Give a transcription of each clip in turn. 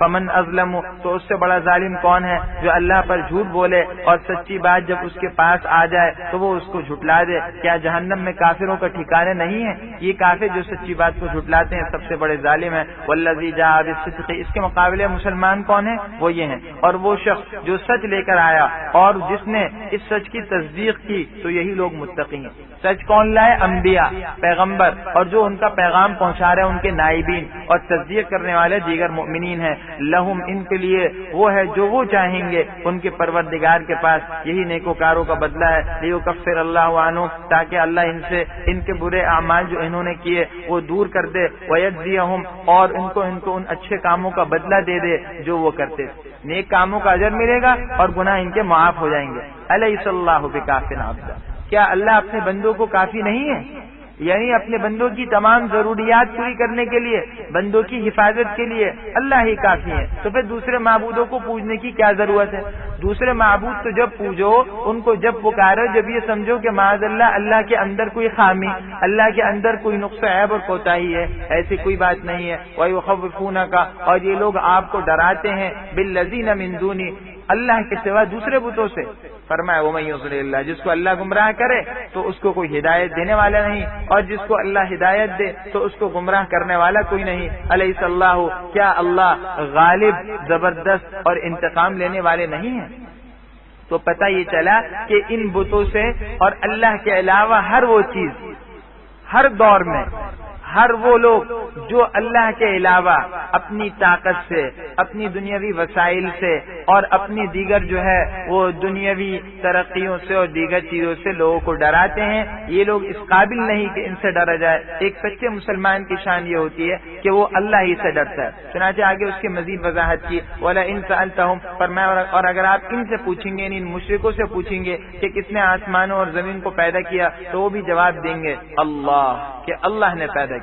فمن اظلم، تو اس سے بڑا ظالم کون ہے جو اللہ پر جھوٹ بولے اور سچی بات جب اس کے پاس آ جائے تو وہ اس کو جھٹلا دے۔ کیا جہنم میں کافروں کا ٹھکانے نہیں ہے؟ یہ کافر جو سچی بات کو جھٹلاتے ہیں سب سے بڑے ظالم ہیں۔ والذی جاء بالصدق، اس کے مقابلے مسلمان کون ہیں؟ وہ یہ ہیں، اور وہ شخص جو سچ لے کر آیا اور جس نے اس سچ کی تصدیق کی، تو یہی لوگ متقی ہیں۔ سچ کون لائے؟ انبیاء، پیغمبر، اور جو ان کا پیغام پہنچا رہے ہیں ان کے نائبین، اور تصدیق کرنے والے دیگر مؤمنین ہیں۔ لہم، ان کے لیے وہ ہے جو وہ چاہیں گے ان کے پروردگار کے پاس، یہی نیکوکاروں کا بدلہ ہے۔ لیکفر اللہ عنہم، تاکہ اللہ ان سے ان کے برے اعمال جو انہوں نے کیے وہ دور کر دے، ویجزیہم، اور ان کو ان اچھے کاموں کا بدلہ دے دے جو وہ کرتے، نیک کاموں کا اجر ملے گا اور گناہ ان کے معاف ہو جائیں گے۔ الیس اللہ بکاف عبدا، کیا اللہ اپنے بندوں کو کافی نہیں ہے؟ یعنی اپنے بندوں کی تمام ضروریات پوری کرنے کے لیے، بندوں کی حفاظت کے لیے اللہ ہی کافی ہے، تو پھر دوسرے معبودوں کو پوجنے کی کیا ضرورت ہے؟ دوسرے معبود تو جب پوجو، ان کو جب پکارو، جب یہ سمجھو کہ معاذ اللہ کے اندر کوئی خامی، اللہ کے اندر کوئی نقص عیب اور کوتاہی ہے، ایسی کوئی بات نہیں ہے۔ وَيُخَوِّفُونَكَ، اور یہ لوگ آپ کو ڈراتے ہیں، بِالَّذِينَ مِن دُونِ، اللہ کے سوا دوسرے بتوں سے۔ فرمایا وَمَن يُضْلِلِ اللَّهُ، جس کو اللہ گمراہ کرے تو اس کو کوئی ہدایت دینے والا نہیں، اور جس کو اللہ ہدایت دے تو اس کو گمراہ کرنے والا کوئی نہیں۔ الیس اللہ، کیا اللہ غالب، زبردست اور انتقام لینے والے نہیں ہیں؟ تو پتہ یہ چلا کہ ان بتوں سے اور اللہ کے علاوہ ہر وہ چیز، ہر دور میں ہر وہ لوگ جو اللہ کے علاوہ اپنی طاقت سے، اپنی دنیاوی وسائل سے اور اپنی دیگر جو ہے وہ دنیاوی ترقیوں سے اور دیگر چیزوں سے لوگوں کو ڈراتے ہیں، یہ لوگ اس قابل نہیں کہ ان سے ڈرا جائے۔ ایک سچے مسلمان کی شان یہ ہوتی ہے کہ وہ اللہ ہی سے ڈرتا ہے۔ چنانچہ آگے اس کی مزید وضاحت کی، وَلَئِن سَأَلْتَهُمْ، فرمایا اور اگر آپ ان سے پوچھیں گے، ان مشرکوں سے پوچھیں گے کہ کس نے آسمانوں اور زمین کو پیدا کیا، تو وہ بھی جواب دیں گے اللہ، کہ اللہ نے پیدا کیا۔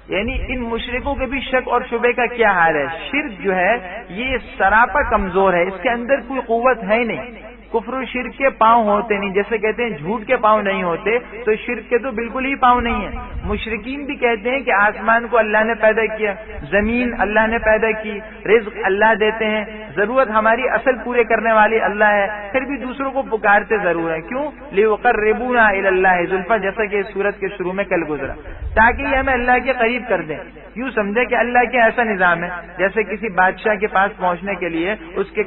یعنی ان مشرکوں کے بھی شک اور شبے کا کیا حال ہے؟ شرک جو ہے یہ سراپا کمزور ہے، اس کے اندر کوئی قوت ہے نہیں۔ کفر و شرک کے پاؤں ہوتے نہیں، جیسے کہتے ہیں جھوٹ کے پاؤں نہیں ہوتے، تو شرک کے تو بالکل ہی پاؤں نہیں ہیں۔ مشرکین بھی کہتے ہیں کہ آسمان کو اللہ نے پیدا کیا، زمین اللہ نے پیدا کی، رزق اللہ دیتے ہیں، ضرورت ہماری اصل پورے کرنے والی اللہ ہے، پھر بھی دوسروں کو پکارتے ضرور ہیں۔ کیوں؟ لِيُقَرِّبُونَا إِلَى اللَّهِ زُلْفَىٰ، جیسا کہ اس سورت کے شروع میں کل گزرا، تاکہ یہ ہمیں اللہ کے قریب کر دیں۔ یوں سمجھے کہ اللہ کے ایسا نظام ہے جیسے کسی بادشاہ کے پاس پہنچنے کے لیے اس کے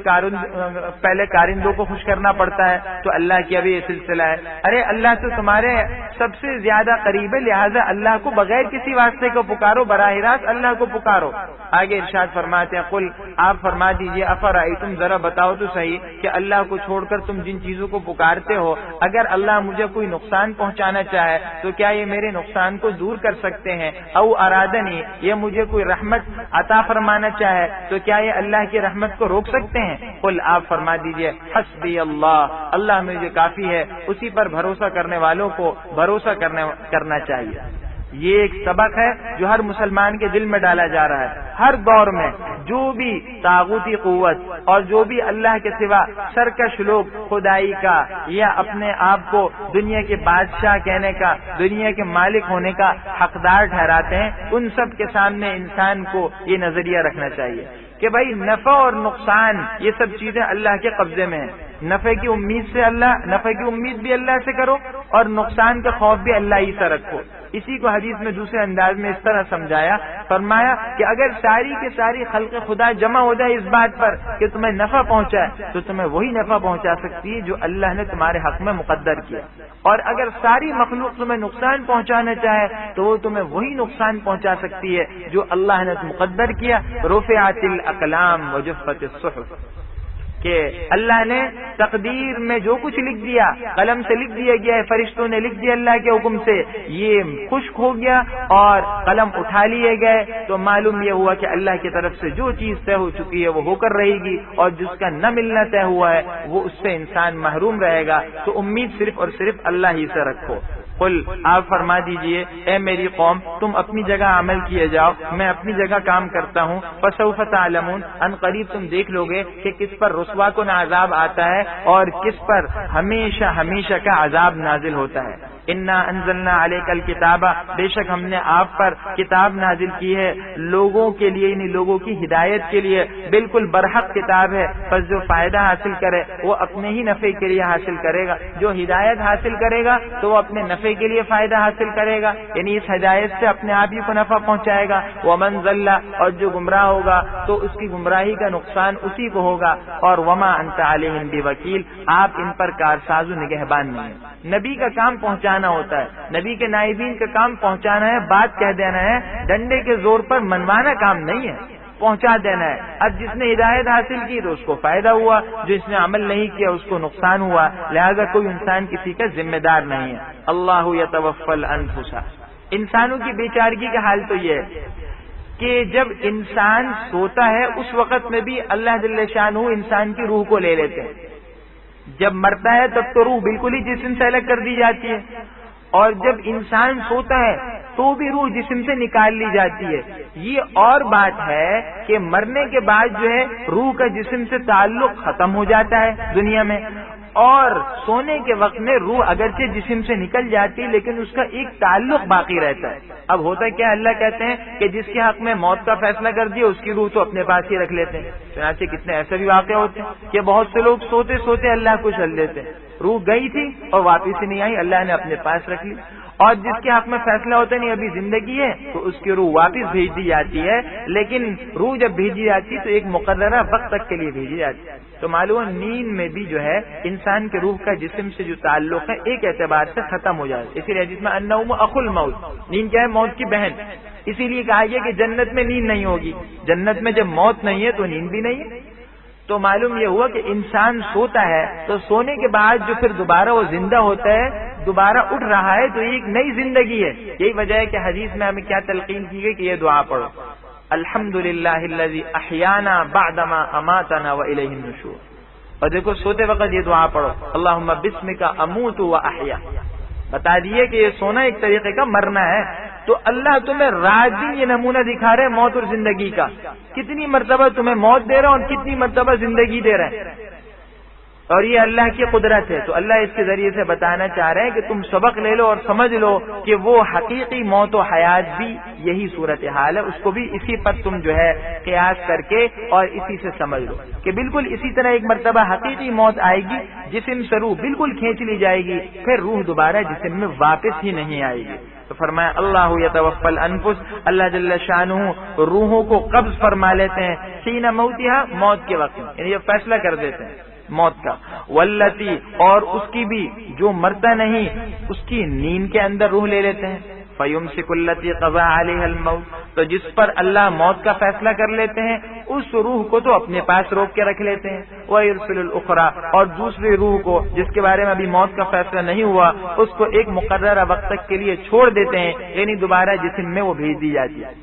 پہلے کارندوں کو خوش کرنا پڑتا ہے، تو اللہ کی ابھی یہ سلسلہ ہے، ارے اللہ تو تمہارے سب سے زیادہ قریب ہے، لہذا اللہ کو بغیر کسی واسطے کو پکارو، براہ راست اللہ کو پکارو۔ آگے ارشاد فرماتے ہیں، قل، آپ فرما دیجئے، افرأیتم، ذرا بتاؤ تو صحیح کہ اللہ کو چھوڑ کر تم جن چیزوں کو پکارتے ہو، اگر اللہ مجھے کوئی نقصان پہنچانا چاہے تو کیا یہ میرے نقصان کو دور کر سکتے ہیں؟ او ارادنی، یہ مجھے کوئی رحمت عطا فرمانا چاہے تو کیا یہ اللہ کی رحمت کو روک سکتے ہیں؟ قل، آپ فرما دیجئے، حسبی اللہ، اللہ مجھے کافی ہے، اسی پر بھروسہ کرنے والوں کو بھروسہ کرنا چاہیے۔ یہ ایک سبق ہے جو ہر مسلمان کے دل میں ڈالا جا رہا ہے۔ ہر دور میں جو بھی طاغوتی قوت اور جو بھی اللہ کے سوا سرکش لوگ خدائی کا یا اپنے آپ کو دنیا کے بادشاہ کہنے کا، دنیا کے مالک ہونے کا حقدار ٹھہراتے ہیں، ان سب کے سامنے انسان کو یہ نظریہ رکھنا چاہیے کہ بھائی نفع اور نقصان یہ سب چیزیں اللہ کے قبضے میں ہیں۔ نفع کی امید بھی اللہ سے کرو اور نقصان کا خوف بھی اللہ ہی سے رکھو۔ اسی کو حدیث میں دوسرے انداز میں اس طرح سمجھایا، فرمایا کہ اگر ساری کی ساری خلق خدا جمع ہو جائے اس بات پر کہ تمہیں نفع پہنچائے تو تمہیں وہی نفع پہنچا سکتی ہے جو اللہ نے تمہارے حق میں مقدر کیا، اور اگر ساری مخلوق تمہیں نقصان پہنچانا چاہے تو وہ تمہیں وہی نقصان پہنچا سکتی ہے جو اللہ نے مقدر کیا۔ رفعت الاقلام وجفت الصحف، کہ اللہ نے تقدیر میں جو کچھ لکھ دیا قلم سے لکھ دیا گیا ہے، فرشتوں نے لکھ دیا اللہ کے حکم سے، یہ خشک ہو گیا اور قلم اٹھا لیے گئے، تو معلوم یہ ہوا کہ اللہ کی طرف سے جو چیز طے ہو چکی ہے وہ ہو کر رہے گی، اور جس کا نہ ملنا طے ہوا ہے وہ اس سے انسان محروم رہے گا۔ تو امید صرف اور صرف اللہ ہی سے رکھو۔ قل، آپ فرما دیجئے، اے میری قوم، تم اپنی جگہ عمل کیے جاؤ، میں اپنی جگہ کام کرتا ہوں، فسوف تعلمون، ان قریب تم دیکھ لو گے کہ کس پر رسوا کن عذاب آتا ہے اور کس پر ہمیشہ ہمیشہ کا عذاب نازل ہوتا ہے۔ انا انزلنا علیک الکتاب، بے شک ہم نے آپ پر کتاب نازل کی ہے لوگوں کے لیے، یعنی لوگوں کی ہدایت کے لیے، بالکل برحق کتاب ہے، پس جو فائدہ حاصل کرے وہ اپنے ہی نفع کے لیے حاصل کرے گا، جو ہدایت حاصل کرے گا تو وہ اپنے نفع کے لیے فائدہ حاصل کرے گا، یعنی اس ہدایت سے اپنے آپ ہی کو نفع پہنچائے گا۔ ومن ضل، اور جو گمراہ ہوگا تو اس کی گمراہی کا نقصان اسی کو ہوگا، اور وما انت علیہم بوکیل، آپ ان پر کارساز و نگہبان نہیں۔ نبی کا کام پہنچانا ہوتا ہے، نبی کے نائبین کا کام پہنچانا ہے، بات کہہ دینا ہے، ڈنڈے کے زور پر منوانا کام نہیں ہے، پہنچا دینا ہے۔ اب جس نے ہدایت حاصل کی تو اس کو فائدہ ہوا، جو اس نے عمل نہیں کیا اس کو نقصان ہوا، لہذا کوئی انسان کسی کا ذمہ دار نہیں ہے۔ اللہ یتوفی الانفس، انسانوں کی بیچارگی کا حال تو یہ ہے کہ جب انسان سوتا ہے اس وقت میں بھی اللہ جل شانہ انسان کی روح کو لے لیتے ہیں، جب مرتا ہے تب تو روح بالکل ہی جسم سے الگ کر دی جاتی ہے، اور جب انسان سوتا ہے تو بھی روح جسم سے نکال لی جاتی ہے۔ یہ اور بات ہے کہ مرنے کے بعد جو ہے روح کا جسم سے تعلق ختم ہو جاتا ہے دنیا میں، اور سونے کے وقت میں روح اگرچہ جسم سے نکل جاتی ہے لیکن اس کا ایک تعلق باقی رہتا ہے۔ اب ہوتا کیا، اللہ کہتے ہیں کہ جس کے حق میں موت کا فیصلہ کر دیا اس کی روح تو اپنے پاس ہی رکھ لیتے ہیں۔ چنانچہ کتنے ایسے بھی واقع ہوتے ہیں کہ بہت سے لوگ سوتے سوتے اللہ کو چل دیتے ہیں، روح گئی تھی اور واپس ہی نہیں آئی، اللہ نے اپنے پاس رکھ لی۔ اور جس کے حق میں فیصلہ ہوتا نہیں ابھی زندگی ہے تو اس کی روح واپس بھیج دی جاتی ہے، لیکن روح جب بھیجی جاتی ہے تو ایک مقررہ وقت تک کے لیے بھیجی جاتی ہے۔ تو معلوم نیند میں بھی جو ہے انسان کے روح کا جسم سے جو تعلق ہے ایک اعتبار سے ختم ہو جاتا ہے۔ اسی لیے جس میں النوم اخو الموت، نیند کیا ہے، موت کی بہن، اسی لیے کہا گیا کہ جنت میں نیند نہیں ہوگی، جنت میں جب موت نہیں ہے تو نیند بھی نہیں ہے۔ تو معلوم یہ ہوا کہ انسان سوتا ہے تو سونے کے بعد جو پھر دوبارہ وہ زندہ ہوتا ہے، دوبارہ اٹھ رہا ہے، تو ایک نئی زندگی ہے۔ یہی وجہ ہے کہ حدیث میں ہمیں کیا تلقین کی گئی کہ یہ دعا پڑھو، الحمدللہ الذی احیانا بعدما اماتنا والیہ النشور۔ اور دیکھو سوتے وقت یہ دعا پڑھو، اللہم بسمک اموت واحیا۔ بتا دیے کہ یہ سونا ایک طریقے کا مرنا ہے، تو اللہ تمہیں رات دن یہ نمونہ دکھا رہے موت اور زندگی کا، کتنی مرتبہ تمہیں موت دے رہا اور کتنی مرتبہ زندگی دے رہے ہیں، اور یہ اللہ کی قدرت ہے۔ تو اللہ اس کے ذریعے سے بتانا چاہ رہے ہیں کہ تم سبق لے لو اور سمجھ لو کہ وہ حقیقی موت و حیات بھی یہی صورتحال ہے، اس کو بھی اسی پر تم جو ہے قیاس کر کے اور اسی سے سمجھ لو کہ بالکل اسی طرح ایک مرتبہ حقیقی موت آئے گی، جسم سے روح بالکل کھینچ لی جائے گی، پھر روح دوبارہ جسم میں واپس ہی نہیں آئے گی۔ تو فرمایا اللہ یتوفی الانفس، اللہ جل شانہ روحوں کو قبض فرما لیتے ہیں، حین موتہا، موت کے وقت، یعنی یہ فیصلہ کر دیتے ہیں موت کا، واللتی، اور اس کی بھی جو مرتا نہیں اس کی نیند کے اندر روح لے لیتے ہیں، فیمسک التی قضا علیہ الموت، تو جس پر اللہ موت کا فیصلہ کر لیتے ہیں اس روح کو تو اپنے پاس روک کے رکھ لیتے ہیں، ویرسل الاخری، اور دوسری روح کو جس کے بارے میں ابھی موت کا فیصلہ نہیں ہوا اس کو ایک مقررہ وقت تک کے لیے چھوڑ دیتے ہیں، یعنی دوبارہ جسم میں وہ بھیج دی جاتی ہے۔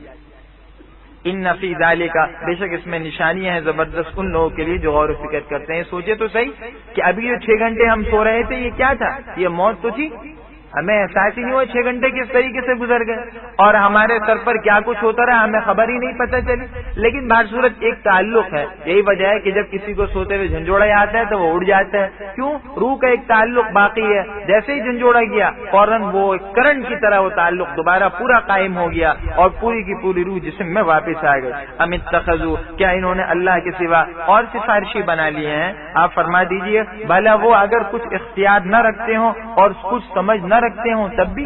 ان فی ذالک، بے شک اس میں نشانیاں ہیں زبردست ان لوگوں کے لیے جو غور و فکر کرتے ہیں۔ سوچے تو صحیح کہ ابھی جو 6 گھنٹے ہم سو رہے تھے یہ کیا تھا، یہ موت تو تھی، ہمیں احساس ہی نہیں ہوا 6 گھنٹے کس طریقے سے گزر گئے، اور ہمارے سر پر کیا کچھ ہوتا رہا ہمیں خبر ہی نہیں پتہ چلی۔ لیکن بہر صورت ایک تعلق ہے، یہی وجہ ہے کہ جب کسی کو سوتے ہوئے جھنجھوڑا آتا ہے تو وہ اڑ جاتا ہے، کیوں، روح کا ایک تعلق باقی ہے، جیسے ہی جھنجھوڑا گیا فوراً وہ کرنٹ کی طرح وہ تعلق دوبارہ پورا قائم ہو گیا اور پوری کی پوری روح جسم میں واپس آ گئی۔ ام اتخذوا، کیا انہوں نے اللہ کے سوا اور سفارشی بنا لیے ہیں؟ آپ فرما دیجئے بھلا وہ اگر کچھ اختیار نہ رکھتے ہوں اور کچھ سمجھ نہ رکھتے ہوں تب بھی،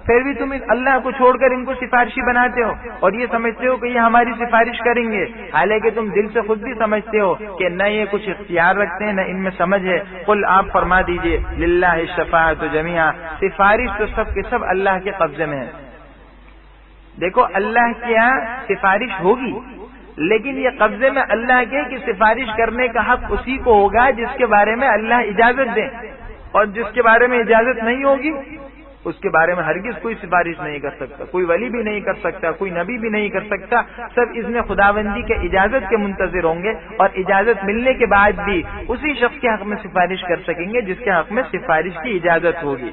پھر بھی تم اللہ کو چھوڑ کر ان کو سفارشی بناتے ہو اور یہ سمجھتے ہو کہ یہ ہماری سفارش کریں گے، حالانکہ تم دل سے خود بھی سمجھتے ہو کہ نہ یہ کچھ اختیار رکھتے ہیں نہ ان میں سمجھ ہے۔ قل، آپ فرما دیجئے للہ الشفاعۃ جمیعا، سفارش تو سب کے سب اللہ کے قبضے میں ہے۔ دیکھو اللہ کے یہاں سفارش ہوگی لیکن یہ قبضے میں اللہ کے کہ سفارش کرنے کا حق اسی کو ہوگا جس کے بارے میں اللہ اجازت دے، اور جس کے بارے میں اجازت نہیں ہوگی اس کے بارے میں ہرگز کوئی سفارش نہیں کر سکتا، کوئی ولی بھی نہیں کر سکتا، کوئی نبی بھی نہیں کر سکتا، سب اذن خداوندی کے اجازت کے منتظر ہوں گے، اور اجازت ملنے کے بعد بھی اسی شخص کے حق میں سفارش کر سکیں گے جس کے حق میں سفارش کی اجازت ہوگی۔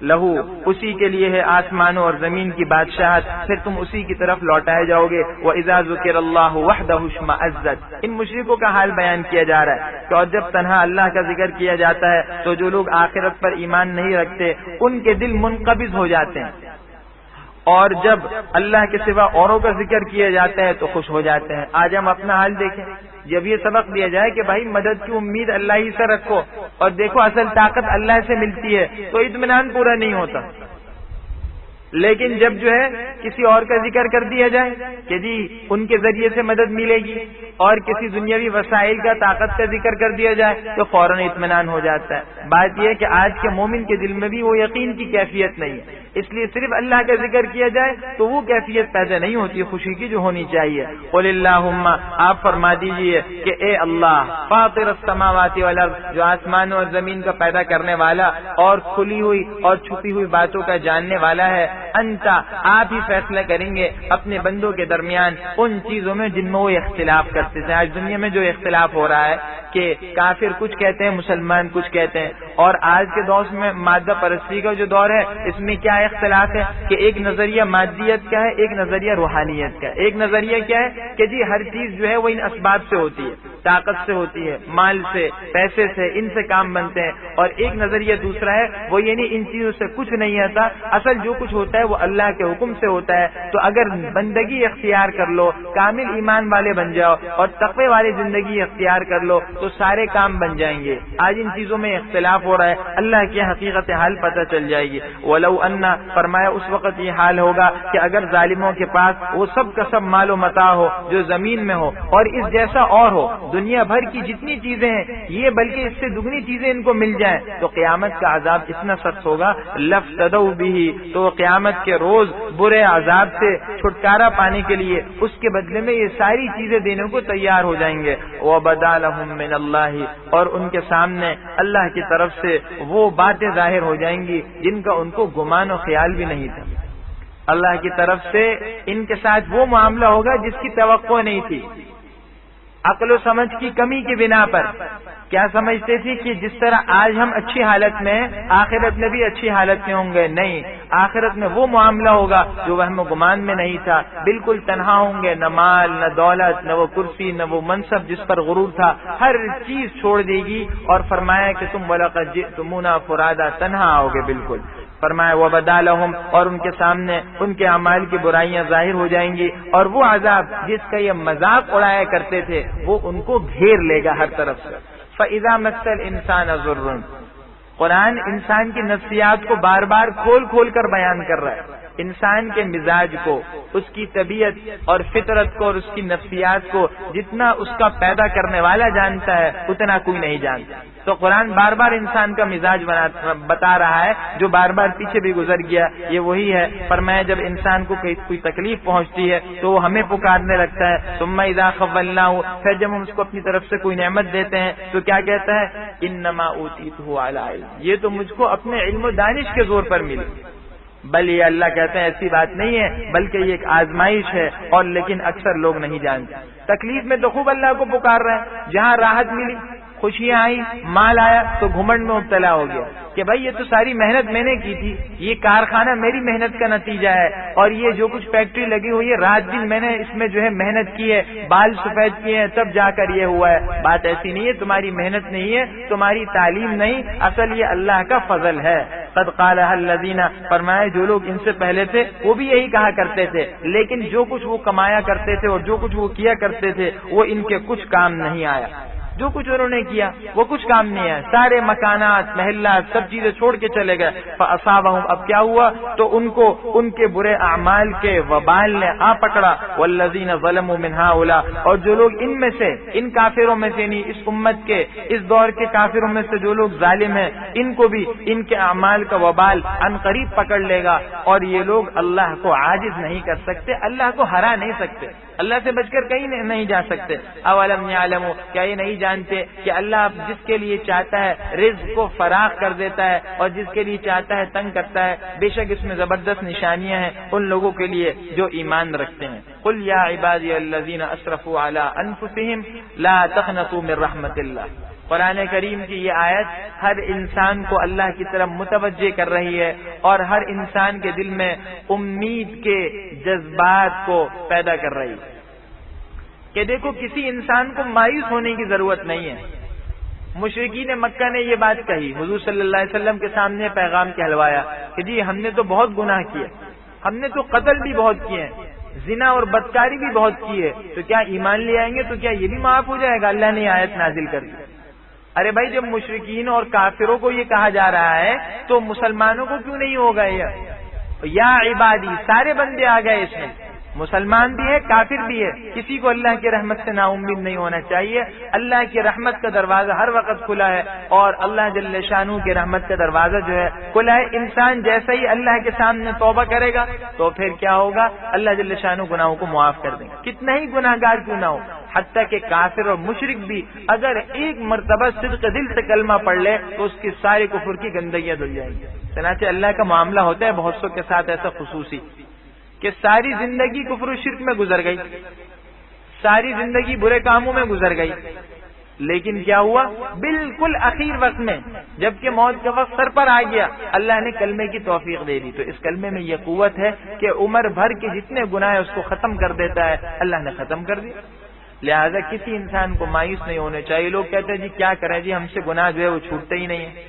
لہو، اسی کے لیے ہے آسمانوں اور زمین کی بادشاہت، پھر تم اسی کی طرف لوٹائے جاؤ گے۔ وَإِذَا ذُكِرَ اللَّهُ وَحْدَهُ اشْمَأَزَّتْ، ان مشرکوں کا حال بیان کیا جا رہا ہے کہ اور جب تنہا اللہ کا ذکر کیا جاتا ہے تو جو لوگ آخرت پر ایمان نہیں رکھتے ان کے دل منقبض ہو جاتے ہیں، اور جب اللہ کے سوا اوروں کا ذکر کیا جاتا ہے تو خوش ہو جاتے ہیں۔ آج ہم اپنا حال دیکھیں، جب یہ سبق دیا جائے کہ بھائی مدد کی امید اللہ ہی سے رکھو اور دیکھو اصل طاقت اللہ سے ملتی ہے، تو اطمینان پورا نہیں ہوتا۔ لیکن جب جو ہے کسی اور کا ذکر کر دیا جائے کہ جی ان کے ذریعے سے مدد ملے گی، اور کسی دنیاوی وسائل کا، طاقت کا ذکر کر دیا جائے تو فوراً اطمینان ہو جاتا ہے۔ بات یہ ہے کہ آج کے مومن کے دل میں بھی وہ یقین کی کیفیت نہیں ہے، اس لیے صرف اللہ کا ذکر کیا جائے تو وہ کیفیت پیدا نہیں ہوتی خوشی کی جو ہونی چاہیے۔ قل اللہم، آپ فرما دیجئے کہ اے اللہ فاطر السماوات والارض، جو آسمانوں اور زمین کا پیدا کرنے والا اور کھلی ہوئی اور چھپی ہوئی باتوں کا جاننے والا ہے، انتا، آپ ہی فیصلہ کریں گے اپنے بندوں کے درمیان ان چیزوں میں جن میں وہ اختلاف کرتے تھے۔ آج دنیا میں جو اختلاف ہو رہا ہے کہ کافر کچھ کہتے ہیں، مسلمان کچھ کہتے ہیں، اور آج کے دور میں مادہ پرستی کا جو دور ہے اس میں کیا اختلاف ہے کہ ایک نظریہ مادیت کا ہے، ایک نظریہ روحانیت کا ہے۔ ایک نظریہ کیا ہے کہ جی ہر چیز جو ہے وہ ان اسباب سے ہوتی ہے، طاقت سے ہوتی ہے، مال سے، پیسے سے، ان سے کام بنتے ہیں، اور ایک نظریہ دوسرا ہے وہ یعنی ان چیزوں سے کچھ نہیں آتا، اصل جو کچھ ہوتا ہے وہ اللہ کے حکم سے ہوتا ہے۔ تو اگر بندگی اختیار کر لو، کامل ایمان والے بن جاؤ اور تقوی والی زندگی اختیار کر لو تو سارے کام بن جائیں گے۔ آج ان چیزوں میں اختلاف ہو رہا ہے، اللہ کی حقیقت حال پتہ چل جائے گی۔ وَلَوْ أَنَّ، فرمایا اس وقت یہ حال ہوگا کہ اگر ظالموں کے پاس وہ سب کا سب مال و متاع ہو جو زمین میں ہو اور اس جیسا اور ہو، دنیا بھر کی جتنی چیزیں ہیں یہ بلکہ اس سے دگنی چیزیں ان کو مل جائیں، تو قیامت کا عذاب اتنا سخت ہوگا لَفْتَدَوْا بِهِ، تو قیامت کے روز برے عذاب سے چھٹکارا پانے کے لیے اس کے بدلے میں یہ ساری چیزیں دینے کو تیار ہو جائیں گے۔ وَبَدَا لَهُم مِّنَ اللَّهِ، اور ان کے سامنے اللہ کی طرف سے وہ باتیں ظاہر ہو جائیں گی جن کا ان کو گمان و خیال بھی نہیں تھا۔ اللہ کی طرف سے ان کے ساتھ وہ معاملہ ہوگا جس کی توقع نہیں تھی۔ عقل و سمجھ کی کمی کی بنا پر کیا سمجھتے تھے کہ جس طرح آج ہم اچھی حالت میں آخرت میں بھی اچھی حالت میں ہوں گے، نہیں، آخرت میں وہ معاملہ ہوگا جو وہم و گمان میں نہیں تھا۔ بالکل تنہا ہوں گے، نہ مال، نہ دولت، نہ وہ کرسی، نہ وہ منصب جس پر غرور تھا، ہر چیز چھوڑ دے گی، اور فرمایا کہ تم وَلَقَدْ جِئْتُمُونَا فُرَادَا، تنہا ہوگے بالکل۔ فرمایا وَبَدَا لَهُمْ، اور ان کے سامنے ان کے اعمال کی برائیاں ظاہر ہو جائیں گی، اور وہ عذاب جس کا یہ مذاق اڑایا کرتے تھے وہ ان کو گھیر لے گا ہر طرف سے۔ فَإِذَا مَسَّ الْإِنسَانَ ضُرٌّ، قرآن انسان کی نفسیات کو بار بار کھول کھول کر بیان کر رہا ہے، انسان کے مزاج کو، اس کی طبیعت اور فطرت کو اور اس کی نفسیات کو جتنا اس کا پیدا کرنے والا جانتا ہے اتنا کوئی نہیں جانتا۔ تو قرآن بار بار انسان کا مزاج بتا رہا ہے جو بار بار پیچھے بھی گزر گیا، یہ وہی ہے۔ فرمایا جب انسان کو کوئی تکلیف پہنچتی ہے تو وہ ہمیں پکارنے لگتا ہے، ثم اذا خولناه، پھر جب ہم اس کو اپنی طرف سے کوئی نعمت دیتے ہیں تو کیا کہتا ہے، انما اوتیتہ علی علم، یہ تو مجھ کو اپنے علم و دانش کے زور پر ملی۔ بل یہ اللہ کہتے ہیں ایسی بات نہیں ہے، بلکہ یہ ایک آزمائش ہے، اور لیکن اکثر لوگ نہیں جانتے۔ تکلیف میں تو خوب اللہ کو پکار رہے ہیں، جہاں راحت ملی، خوشیاں آئی، مال آیا تو گھمنڈ میں مبتلا ہو گیا کہ بھائی یہ تو ساری محنت میں نے کی تھی، یہ کارخانہ میری محنت کا نتیجہ ہے، اور یہ جو کچھ فیکٹری لگی ہوئی ہے رات دن میں نے اس میں جو ہے محنت کی ہے، بال سفید کیے ہیں، تب جا کر یہ ہوا ہے۔ بات ایسی نہیں ہے، تمہاری محنت نہیں ہے، تمہاری تعلیم نہیں، اصل یہ اللہ کا فضل ہے۔ قد قالها الذین، فرمایا جو لوگ ان سے پہلے تھے وہ بھی یہی کہا کرتے تھے، لیکن جو کچھ وہ کمایا کرتے تھے اور جو کچھ وہ کیا کرتے تھے وہ ان کے کچھ کام نہیں آیا۔ جو کچھ انہوں نے کیا وہ کچھ کام نہیں ہے، سارے مکانات، محلات، سب چیزیں چھوڑ کے چلے گئے۔ فَأَصَابَهُمْ، اب کیا ہوا، تو ان کو ان کے برے اعمال کے وبال نے آ پکڑا۔ وَالَّذِينَ ظَلَمُوا مِنْ هَؤُلَاءِ، اور جو لوگ ان میں سے، ان کافروں میں سے نہیں، اس امت کے، اس دور کے کافروں میں سے جو لوگ ظالم ہیں، ان کو بھی ان کے اعمال کا وبال ان قریب پکڑ لے گا، اور یہ لوگ اللہ کو عاجز نہیں کر سکتے، اللہ کو ہرا نہیں سکتے، اللہ سے بچ کر کہیں نہیں جا سکتے۔ اولم یعلموا، کیا یہ نہیں جانتے جانتے کہ اللہ جس کے لیے چاہتا ہے رزق کو فراخ کر دیتا ہے اور جس کے لیے چاہتا ہے تنگ کرتا ہے. بے شک اس میں زبردست نشانیاں ہیں ان لوگوں کے لیے جو ایمان رکھتے ہیں. قل یا عبادی الذین اسرفوا علی انفسہم لا تقنطوا من رحمت اللہ. قرآن کریم کی یہ آیت ہر انسان کو اللہ کی طرف متوجہ کر رہی ہے اور ہر انسان کے دل میں امید کے جذبات کو پیدا کر رہی ہے کہ دیکھو کسی انسان کو مایوس ہونے کی ضرورت نہیں ہے. مشرکین مکہ نے یہ بات کہی, حضور صلی اللہ علیہ وسلم کے سامنے پیغام کہلوایا کہ جی ہم نے تو بہت گناہ کیے, ہم نے تو قتل بھی بہت کیے ہیں, زنا اور بدکاری بھی بہت کی ہے, تو کیا ایمان لے آئیں گے تو کیا یہ بھی معاف ہو جائے گا؟ اللہ نے آیت نازل کر دی. ارے بھائی جب مشرکین اور کافروں کو یہ کہا جا رہا ہے تو مسلمانوں کو کیوں نہیں ہوگا؟ یا عبادی سارے بندے آ گئے اس میں, مسلمان بھی ہے کافر بھی ہے. کسی کو اللہ کی رحمت سے نا امید نہیں ہونا چاہیے. اللہ کی رحمت کا دروازہ ہر وقت کھلا ہے اور اللہ جل شانہ کی رحمت کا دروازہ جو ہے کھلا ہے. انسان جیسا ہی اللہ کے سامنے توبہ کرے گا تو پھر کیا ہوگا؟ اللہ جل شانہ گناہوں کو معاف کر دیں گے, کتنا ہی گناہ گار کیوں نہ ہو. حتیٰ کہ کافر اور مشرک بھی اگر ایک مرتبہ صدق دل سے کلمہ پڑھ لے تو اس کی ساری کفر کی گندگیاں دھل جائیں گی. چنانچہ اللہ کا معاملہ ہوتا ہے بہت سو کے ساتھ ایسا خصوصی کہ ساری زندگی کفر و شرک میں گزر گئی, ساری زندگی برے کاموں میں گزر گئی, لیکن کیا ہوا؟ بالکل آخر وقت میں جبکہ موت کا وقت سر پر آ گیا اللہ نے کلمے کی توفیق دے دی. تو اس کلمے میں یہ قوت ہے کہ عمر بھر کے جتنے گناہ اس کو ختم کر دیتا ہے, اللہ نے ختم کر دیا. لہذا کسی انسان کو مایوس نہیں ہونے چاہیے. لوگ کہتے ہیں جی کیا کریں جی ہم سے گناہ جو ہے وہ چھوٹتے ہی نہیں ہیں.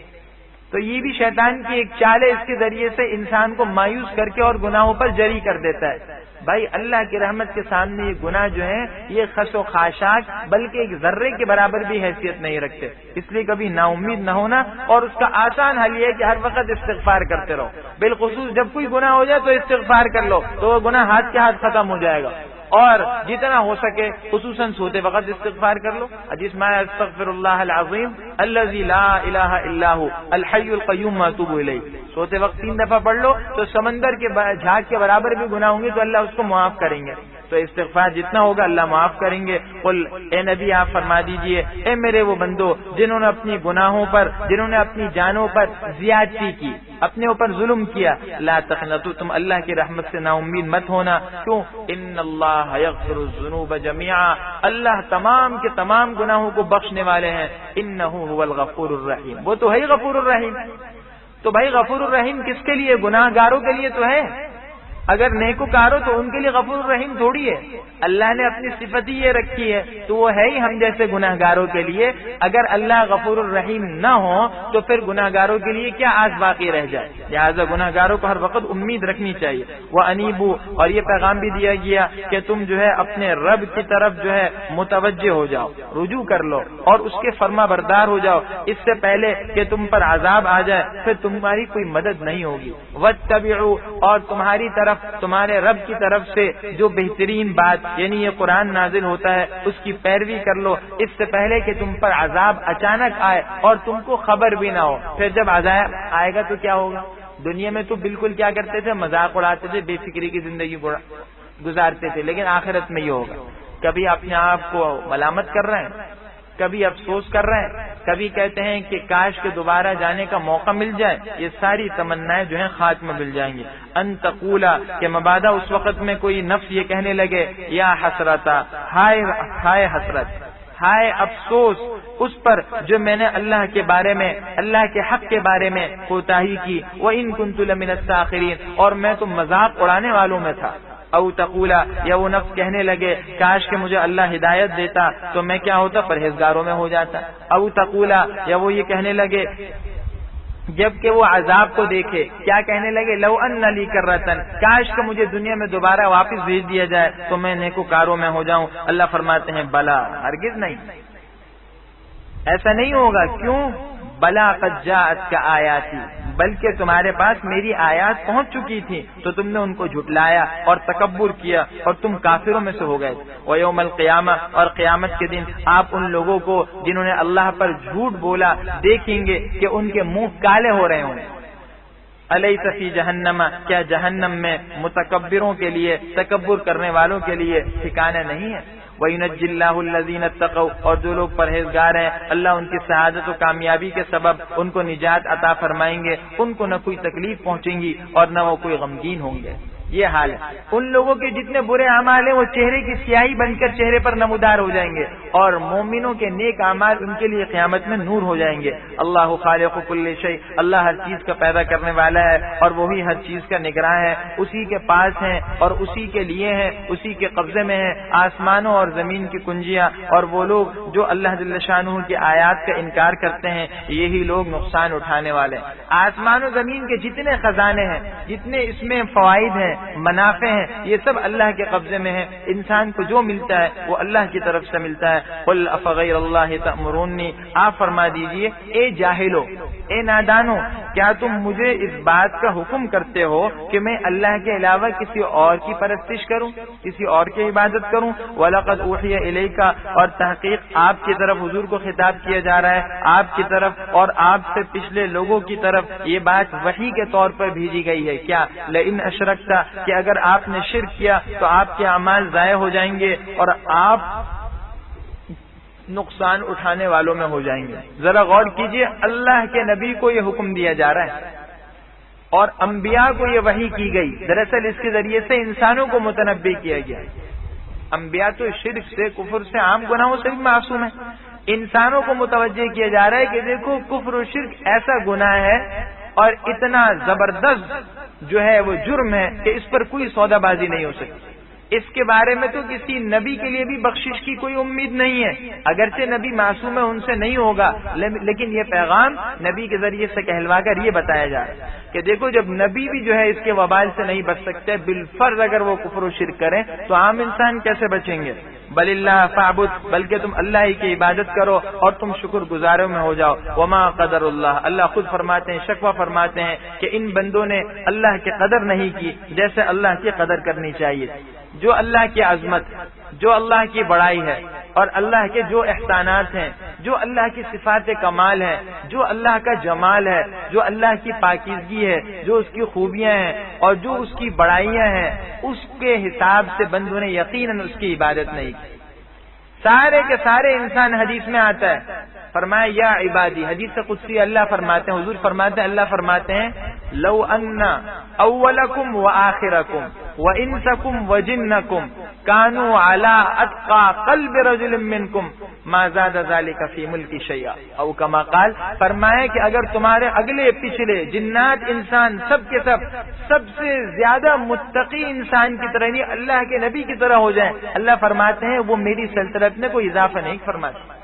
تو یہ بھی شیطان کی ایک چال ہے, اس کے ذریعے سے انسان کو مایوس کر کے اور گناہوں پر جری کر دیتا ہے. بھائی اللہ کی رحمت کے سامنے یہ گناہ جو ہیں یہ خس و خاشاک بلکہ ایک ذرے کے برابر بھی حیثیت نہیں رکھتے. اس لیے کبھی نا امید نہ ہونا, اور اس کا آسان حل یہ ہے کہ ہر وقت استغفار کرتے رہو. بالخصوص جب کوئی گناہ ہو جائے تو استغفار کر لو تو وہ گناہ ہاتھ کے ہاتھ ختم ہو جائے گا, اور جتنا ہو سکے خصوصاً سوتے وقت استغفار کر لو. حدیث میں استغفر اللہ العظیم الذی لا الہ الا هو الحی القیوم واتوب الیہ. سوتے وقت 3 دفعہ پڑھ لو تو سمندر کے جھاگ کے برابر بھی گناہ ہوں گے تو اللہ اس کو معاف کریں گے. تو استغفار جتنا ہوگا اللہ معاف کریں گے. قل اے نبی آپ فرما دیجئے اے میرے وہ بندو جنہوں نے اپنی گناہوں پر, جنہوں نے اپنی جانوں پر زیادتی کی, اپنے اوپر ظلم کیا, لا تقنطوا تم اللہ کی رحمت سے نا امید مت ہونا. کیوں؟ ان اللہ یغفر الذنوب جميعا, اللہ تمام کے تمام گناہوں کو بخشنے والے ہیں. انہ هو الغفور الرحیم, وہ تو ہے غفور الرحیم. تو بھائی غفور الرحیم کس کے لیے؟ گناہ گاروں کے لیے تو ہے. اگر نیکوکارو تو ان کے لیے غفور الرحیم تھوڑی ہے. اللہ نے اپنی صفت ہی یہ رکھی ہے تو وہ ہے ہی ہم جیسے گناہ گاروں کے لیے. اگر اللہ غفور الرحیم نہ ہو تو پھر گناہ گاروں کے لیے کیا آس باقی رہ جائے. لہٰذا گناہ گاروں کو ہر وقت امید رکھنی چاہیے. وہ انیبو, اور یہ پیغام بھی دیا گیا کہ تم جو ہے اپنے رب کی طرف جو ہے متوجہ ہو جاؤ, رجوع کر لو اور اس کے فرما بردار ہو جاؤ اس سے پہلے کہ تم پر عذاب آ جائے, پھر تمہاری کوئی مدد نہیں ہوگی. واتبعوا, اور تمہاری طرف تمہارے رب کی طرف سے جو بہترین بات یعنی یہ قرآن نازل ہوتا ہے اس کی پیروی کر لو اس سے پہلے کہ تم پر عذاب اچانک آئے اور تم کو خبر بھی نہ ہو. پھر جب عذاب آئے گا تو کیا ہوگا؟ دنیا میں تو بالکل کیا کرتے تھے, مذاق اڑاتے تھے, بے فکری کی زندگی گزارتے تھے, لیکن آخرت میں یہ ہوگا کبھی اپنے آپ کو ملامت کر رہے ہیں, کبھی افسوس کر رہے ہیں, کبھی کہتے ہیں کہ کاش کے دوبارہ جانے کا موقع مل جائے. یہ ساری تمنائیں جو ہیں خاک میں مل جائیں گی. ان تقولا, کہ مبادا اس وقت میں کوئی نفس یہ کہنے لگے یا حسرتا, ہائے ہائے حسرت, ہائے افسوس اس پر جو میں نے اللہ کے بارے میں, اللہ کے حق کے بارے میں کوتاہی کی. وَإِن كُنتُ لَمِنَ السَّاخِرِينَ, اور میں تو مذاق اڑانے والوں میں تھا. او تقولا, یا وہ نفس کہنے لگے کاش کہ مجھے اللہ ہدایت دیتا تو میں کیا ہوتا, پرہیزگاروں میں ہو جاتا. او تقولا, یا وہ یہ کہنے لگے جب کہ وہ عذاب کو دیکھے کیا کہنے لگے, لو ان لی کرۃ, کاش کہ مجھے دنیا میں دوبارہ واپس بھیج دیا جائے تو میں نیکوکاروں میں ہو جاؤں. اللہ فرماتے ہیں بلا, ہرگز نہیں, ایسا نہیں ہوگا. کیوں؟ بلا قد جاءتک آیاتی, بلکہ تمہارے پاس میری آیات پہنچ چکی تھی تو تم نے ان کو جھٹلایا اور تکبر کیا اور تم کافروں میں سے ہو گئے. ویوم القیامہ, اور قیامت کے دن آپ ان لوگوں کو جنہوں نے اللہ پر جھوٹ بولا دیکھیں گے کہ ان کے منہ کالے ہو رہے ہوں. الیس فی جہنم، کیا جہنم میں متکبروں کے لیے، تکبر کرنے والوں کے لیے ٹھکانے نہیں ہے؟ وَيُنَجِّي اللَّهُ الَّذِينَ اتَّقَوْا، اور جو لوگ پرہیزگار ہیں اللہ ان کی سعادت و کامیابی کے سبب ان کو نجات عطا فرمائیں گے، ان کو نہ کوئی تکلیف پہنچیں گی اور نہ وہ کوئی غمگین ہوں گے۔ یہ حال ہے ان لوگوں کے جتنے برے اعمال ہیں وہ چہرے کی سیاہی بن کر چہرے پر نمودار ہو جائیں گے، اور مومنوں کے نیک اعمال ان کے لیے قیامت میں نور ہو جائیں گے۔ اللہ خالق کل شیء، اللہ ہر چیز کا پیدا کرنے والا ہے اور وہی ہر چیز کا نگراں ہے، اسی کے پاس ہیں اور اسی کے لیے ہیں، اسی کے قبضے میں ہیں آسمانوں اور زمین کی کنجیاں، اور وہ لوگ جو اللہ جل شانہ کی آیات کا انکار کرتے ہیں یہی لوگ نقصان اٹھانے والے ہیں۔ آسمان و زمین کے جتنے خزانے ہیں، جتنے اس میں فوائد ہیں، منافع ہیں، یہ سب اللہ کے قبضے میں ہے۔ انسان کو جو ملتا ہے وہ اللہ کی طرف سے ملتا ہے۔ قل افغیر اللہ تأمرونی، آپ فرما دیجئے اے جاہلو، اے نادانو، کیا تم مجھے اس بات کا حکم کرتے ہو کہ میں اللہ کے علاوہ کسی اور کی پرستش کروں، کسی اور کی عبادت کروں؟ وَلَقَدْ أُوحِيَ إِلَيْكَ، اور تحقیق آپ کی طرف حضور کو خطاب کیا جا رہا ہے، آپ کی طرف اور آپ سے پچھلے لوگوں کی طرف یہ بات وحی کے طور پر بھیجی گئی ہے۔ کیا لئن اشرکت، کہ اگر آپ نے شرک کیا تو آپ کے اعمال ضائع ہو جائیں گے اور آپ نقصان اٹھانے والوں میں ہو جائیں گے۔ ذرا غور کیجئے، اللہ کے نبی کو یہ حکم دیا جا رہا ہے اور انبیاء کو یہ وحی کی گئی، دراصل اس کے ذریعے سے انسانوں کو متنبہ کیا گیا۔ انبیاء تو شرک سے، کفر سے، عام گناہوں سے بھی معصوم ہیں، انسانوں کو متوجہ کیا جا رہا ہے کہ دیکھو کفر و شرک ایسا گناہ ہے اور اتنا زبردست جو ہے وہ جرم ہے کہ اس پر کوئی سودا بازی نہیں ہو سکتی۔ اس کے بارے میں تو کسی نبی کے لیے بھی بخشش کی کوئی امید نہیں ہے، اگرچہ نبی معصوم ہے، ان سے نہیں ہوگا، لیکن یہ پیغام نبی کے ذریعے سے کہلوا کر یہ بتایا جا رہا ہے کہ دیکھو جب نبی بھی جو ہے اس کے وبال سے نہیں بچ سکتے، بالفرض اگر وہ کفر و شرک کریں تو عام انسان کیسے بچیں گے؟ بل اللہ فاعبد، بلکہ تم اللہ ہی کی عبادت کرو اور تم شکر گزاروں میں ہو جاؤ۔ وما قدر اللہ، اللہ خود فرماتے ہیں، شکوہ فرماتے ہیں کہ ان بندوں نے اللہ کی قدر نہیں کی جیسے اللہ کی قدر کرنی چاہیے۔ جو اللہ کی عظمت، جو اللہ کی بڑائی ہے اور اللہ کے جو احسانات ہیں، جو اللہ کی صفات کمال ہے، جو اللہ کا جمال ہے، جو اللہ کی پاکیزگی ہے، جو اس کی خوبیاں ہیں اور جو اس کی بڑائیاں ہیں، اس کے حساب سے بندوں نے یقیناً اس کی عبادت نہیں کی۔ سارے کے سارے انسان حدیث میں آتا ہے، فرمایا یا عبادی، حدیث قدسی اللہ فرماتے ہیں، حضور فرماتے ہیں، اللہ فرماتے ہیں لو ان اولکم وآخرکم وانسکم وجنکم کانوا علی اتقى قلب رجل منکم ما زاد ذلك فی ملک شیئا، او کما قال، فرمایا کہ اگر تمہارے اگلے پچھلے جنات انسان سب سے زیادہ متقی انسان کی طرح نہیں اللہ کے نبی کی طرح ہو جائیں، اللہ فرماتے ہیں وہ میری سلطنت میں کوئی اضافہ نہیں فرماتے۔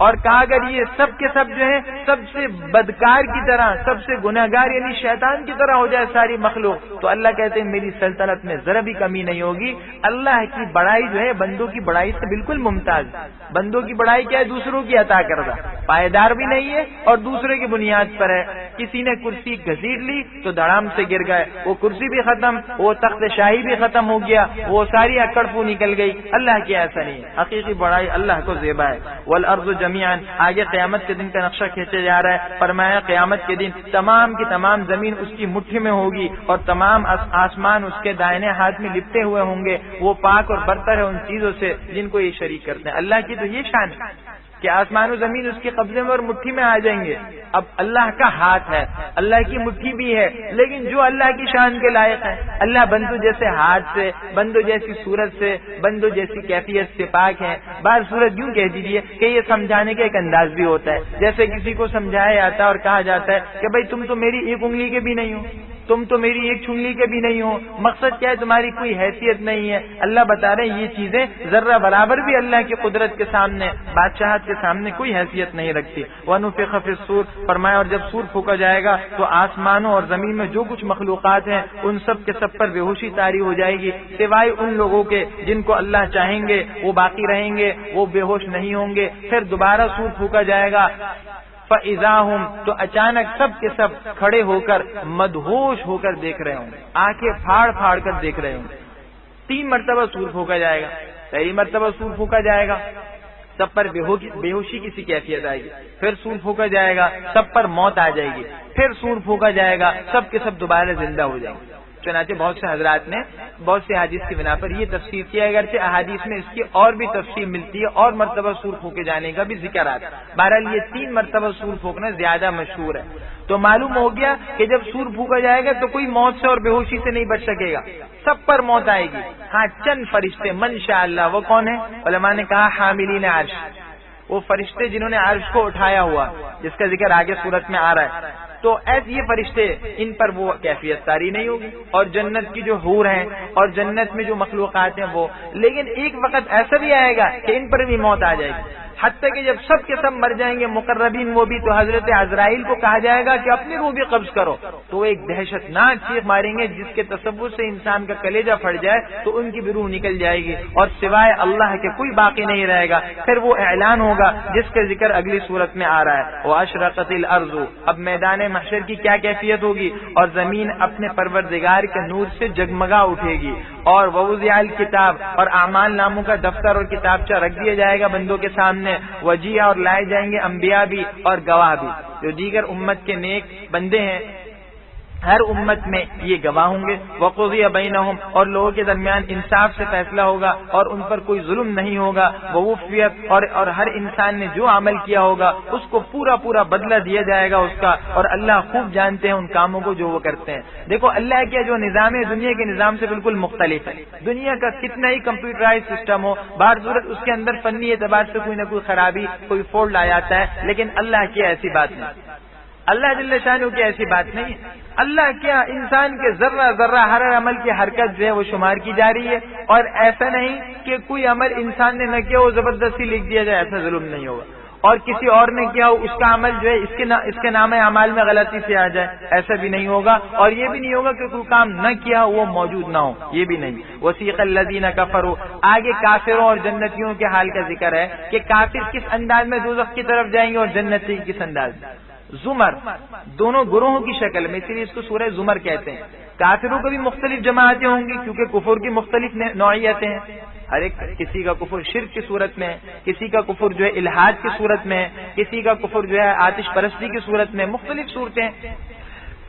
اور کہا اگر یہ سب کے سب جو ہے سب سے بدکار کی طرح، سب سے گناہگار یعنی شیطان کی طرح ہو جائے ساری مخلوق، تو اللہ کہتے ہیں میری سلطنت میں ذرا بھی کمی نہیں ہوگی۔ اللہ کی بڑائی جو ہے بندوں کی بڑائی سے بالکل ممتاز، بندوں کی بڑائی کیا ہے؟ دوسروں کی عطا کردہ، پائیدار بھی نہیں ہے اور دوسرے کی بنیاد پر ہے۔ کسی نے کرسی گھسیٹ لی تو دھڑام سے گر گئے، وہ کرسی بھی ختم، وہ تخت شاہی بھی ختم ہو گیا، وہ ساری اکڑ پو نکل گئی۔ اللہ کی ایسا نہیں ہے، حقیقی بڑائی اللہ کو زیبا ہے۔ والارض جمیعاً، آگے قیامت کے دن کا نقشہ کھینچا جا رہا ہے، فرمایا قیامت کے دن تمام کی تمام زمین اس کی مٹھی میں ہوگی اور تمام آسمان اس کے دائنے ہاتھ میں لپٹے ہوئے ہوں گے، وہ پاک اور برتر ہے ان چیزوں سے جن کو یہ شریک کرتے ہیں۔ اللہ کی تو یہ شان ہے کہ آسمان و زمین اس کے قبضے میں اور مٹھی میں آ جائیں گے۔ اب اللہ کا ہاتھ ہے، اللہ کی مٹھی بھی ہے، لیکن جو اللہ کی شان کے لائق ہے، اللہ بندوں جیسے ہاتھ سے، بندوں جیسی صورت سے، بندوں جیسی کیفیت سے پاک ہے۔ بعض صورت یوں کہہ دیجیے کہ یہ سمجھانے کا ایک انداز بھی ہوتا ہے، جیسے کسی کو سمجھایا جاتا ہے اور کہا جاتا ہے کہ بھائی تم تو میری ایک انگلی کے بھی نہیں ہو، تم تو میری ایک چنگلی کے بھی نہیں ہو، مقصد کیا ہے؟ تمہاری کوئی حیثیت نہیں ہے۔ اللہ بتا رہے ہیں یہ چیزیں ذرہ برابر بھی اللہ کی قدرت کے سامنے، بادشاہت کے سامنے کوئی حیثیت نہیں رکھتی۔ وَنُفِخَ فِي الصُّورِ، فرمایا اور جب سور پھونکا جائے گا تو آسمانوں اور زمین میں جو کچھ مخلوقات ہیں ان سب کے سب پر بے ہوشی طاری ہو جائے گی، سوائے ان لوگوں کے جن کو اللہ چاہیں گے وہ باقی رہیں گے، وہ بے ہوش نہیں ہوں گے۔ پھر دوبارہ سور پھونکا جائے گا، فَإِذَا هُمْ، تو اچانک سب کے سب کھڑے ہو کر مدہوش ہو کر دیکھ رہے ہوں گے، آنکھیں پھاڑ پھاڑ کر دیکھ رہے ہوں گے۔ 3 مرتبہ سور پھونکا جائے گا، پہلی مرتبہ سور پھونکا جائے گا، سب پر بے ہوشی کی سی کیفیت آئے گی، پھر سور پھونکا جائے گا، سب پر موت آ جائے گی، پھر سور پھونکا جائے گا، سب کے سب دوبارہ زندہ ہو جائیں گے۔ چنانچہ بہت سے حضرات نے بہت سے حدیث کی بنا پر یہ تفسیر کیا، اگرچہ احادیث میں اس کی اور بھی تفسیر ملتی ہے، اور مرتبہ سور پھونکے جانے کا بھی ذکر آتا ہے۔ بہرحال یہ 3 مرتبہ سور پھونکنا زیادہ مشہور ہے۔ تو معلوم ہو گیا کہ جب سور پھونکا جائے گا تو کوئی موت سے اور بے ہوشی سے نہیں بچ سکے گا، سب پر موت آئے گی۔ ہاں چند فرشتے من شاء اللہ، وہ کون ہیں؟ علماء نے کہا حاملین عرش، وہ فرشتے جنہوں نے عرش کو اٹھایا ہوا، جس کا ذکر آگے صورت میں آ رہا ہے۔ تو ایسے یہ فرشتے، ان پر وہ کیفیت طاری نہیں ہوگی، اور جنت کی جو حور ہیں اور جنت میں جو مخلوقات ہیں وہ، لیکن ایک وقت ایسا بھی آئے گا کہ ان پر بھی موت آ جائے گی، حتیٰ کہ جب سب کے سب مر جائیں گے مقربین وہ بھی، تو حضرت عزرائیل کو کہا جائے گا کہ اپنی روح بھی قبض کرو، تو ایک دہشت ناک چیخ ماریں گے جس کے تصور سے انسان کا کلیجہ پھٹ جائے، تو ان کی بھی روح نکل جائے گی اور سوائے اللہ کے کوئی باقی نہیں رہے گا۔ پھر وہ اعلان ہوگا جس کا ذکر اگلی صورت میں آ رہا ہے، وَأَشْرَقَتِ الْأَرْضُ، اب میدان محشر کی کیا کیفیت ہوگی، اور زمین اپنے پروردگار کے نور سے جگمگا اٹھے گی، اور وَوُضِعَ الْكِتَابُ، اور اعمال ناموں کا دفتر اور کتابچہ رکھ دیا جائے گا بندوں کے سامنے، وجیہ، اور لائے جائیں گے انبیاء بھی اور گواہ بھی، جو دیگر امت کے نیک بندے ہیں ہر امت میں یہ گواہ ہوں گے، وقضی بینہم، اور لوگوں کے درمیان انصاف سے فیصلہ ہوگا اور ان پر کوئی ظلم نہیں ہوگا، ووفیت، اور ہر انسان نے جو عمل کیا ہوگا اس کو پورا پورا بدلہ دیا جائے گا اس کا، اور اللہ خوب جانتے ہیں ان کاموں کو جو وہ کرتے ہیں۔ دیکھو اللہ کا جو نظام ہے دنیا کے نظام سے بالکل مختلف ہے۔ دنیا کا کتنا ہی کمپیوٹرائز سسٹم ہو، بعض صورت اس کے اندر فنی اعتبار سے کوئی نہ کوئی خرابی، کوئی فالٹ آ جاتا ہے، لیکن اللہ کی ایسی بات نہیں، اللہ جل شانہ کی ایسی بات نہیں ہے۔ اللہ کیا انسان کے ذرہ ذرہ ہر عمل کی حرکت جو ہے وہ شمار کی جا رہی ہے، اور ایسا نہیں کہ کوئی عمل انسان نے نہ کیا وہ زبردستی لکھ دیا جائے، ایسا ظلم نہیں ہوگا، اور کسی اور نے کیا ہو اس کا عمل جو ہے اس کے نام اعمال میں غلطی سے آ جائے، ایسا بھی نہیں ہوگا، اور یہ بھی نہیں ہوگا کہ کوئی کام نہ کیا وہ موجود نہ ہو، یہ بھی نہیں۔ وسیق الذین کفروا، آگے کافروں اور جنتیوں کے حال کا ذکر ہے کہ کافر کس انداز میں دوزخ کی طرف جائیں گے اور جنتی کس انداز میں۔ زمر، دونوں گروہوں کی شکل میں، اسی لیے اس کو سورہ زمر کہتے ہیں۔ کافروں کو بھی مختلف جماعتیں ہوں گی کیونکہ کفر کی مختلف نوعیتیں ہیں، ہر ایک کسی کا کفر شرک کی صورت میں ہے، کسی کا کفر جو ہے الحاد کی صورت میں ہے، کسی کا کفر جو ہے آتش پرستی کی صورت میں، مختلف صورتیں۔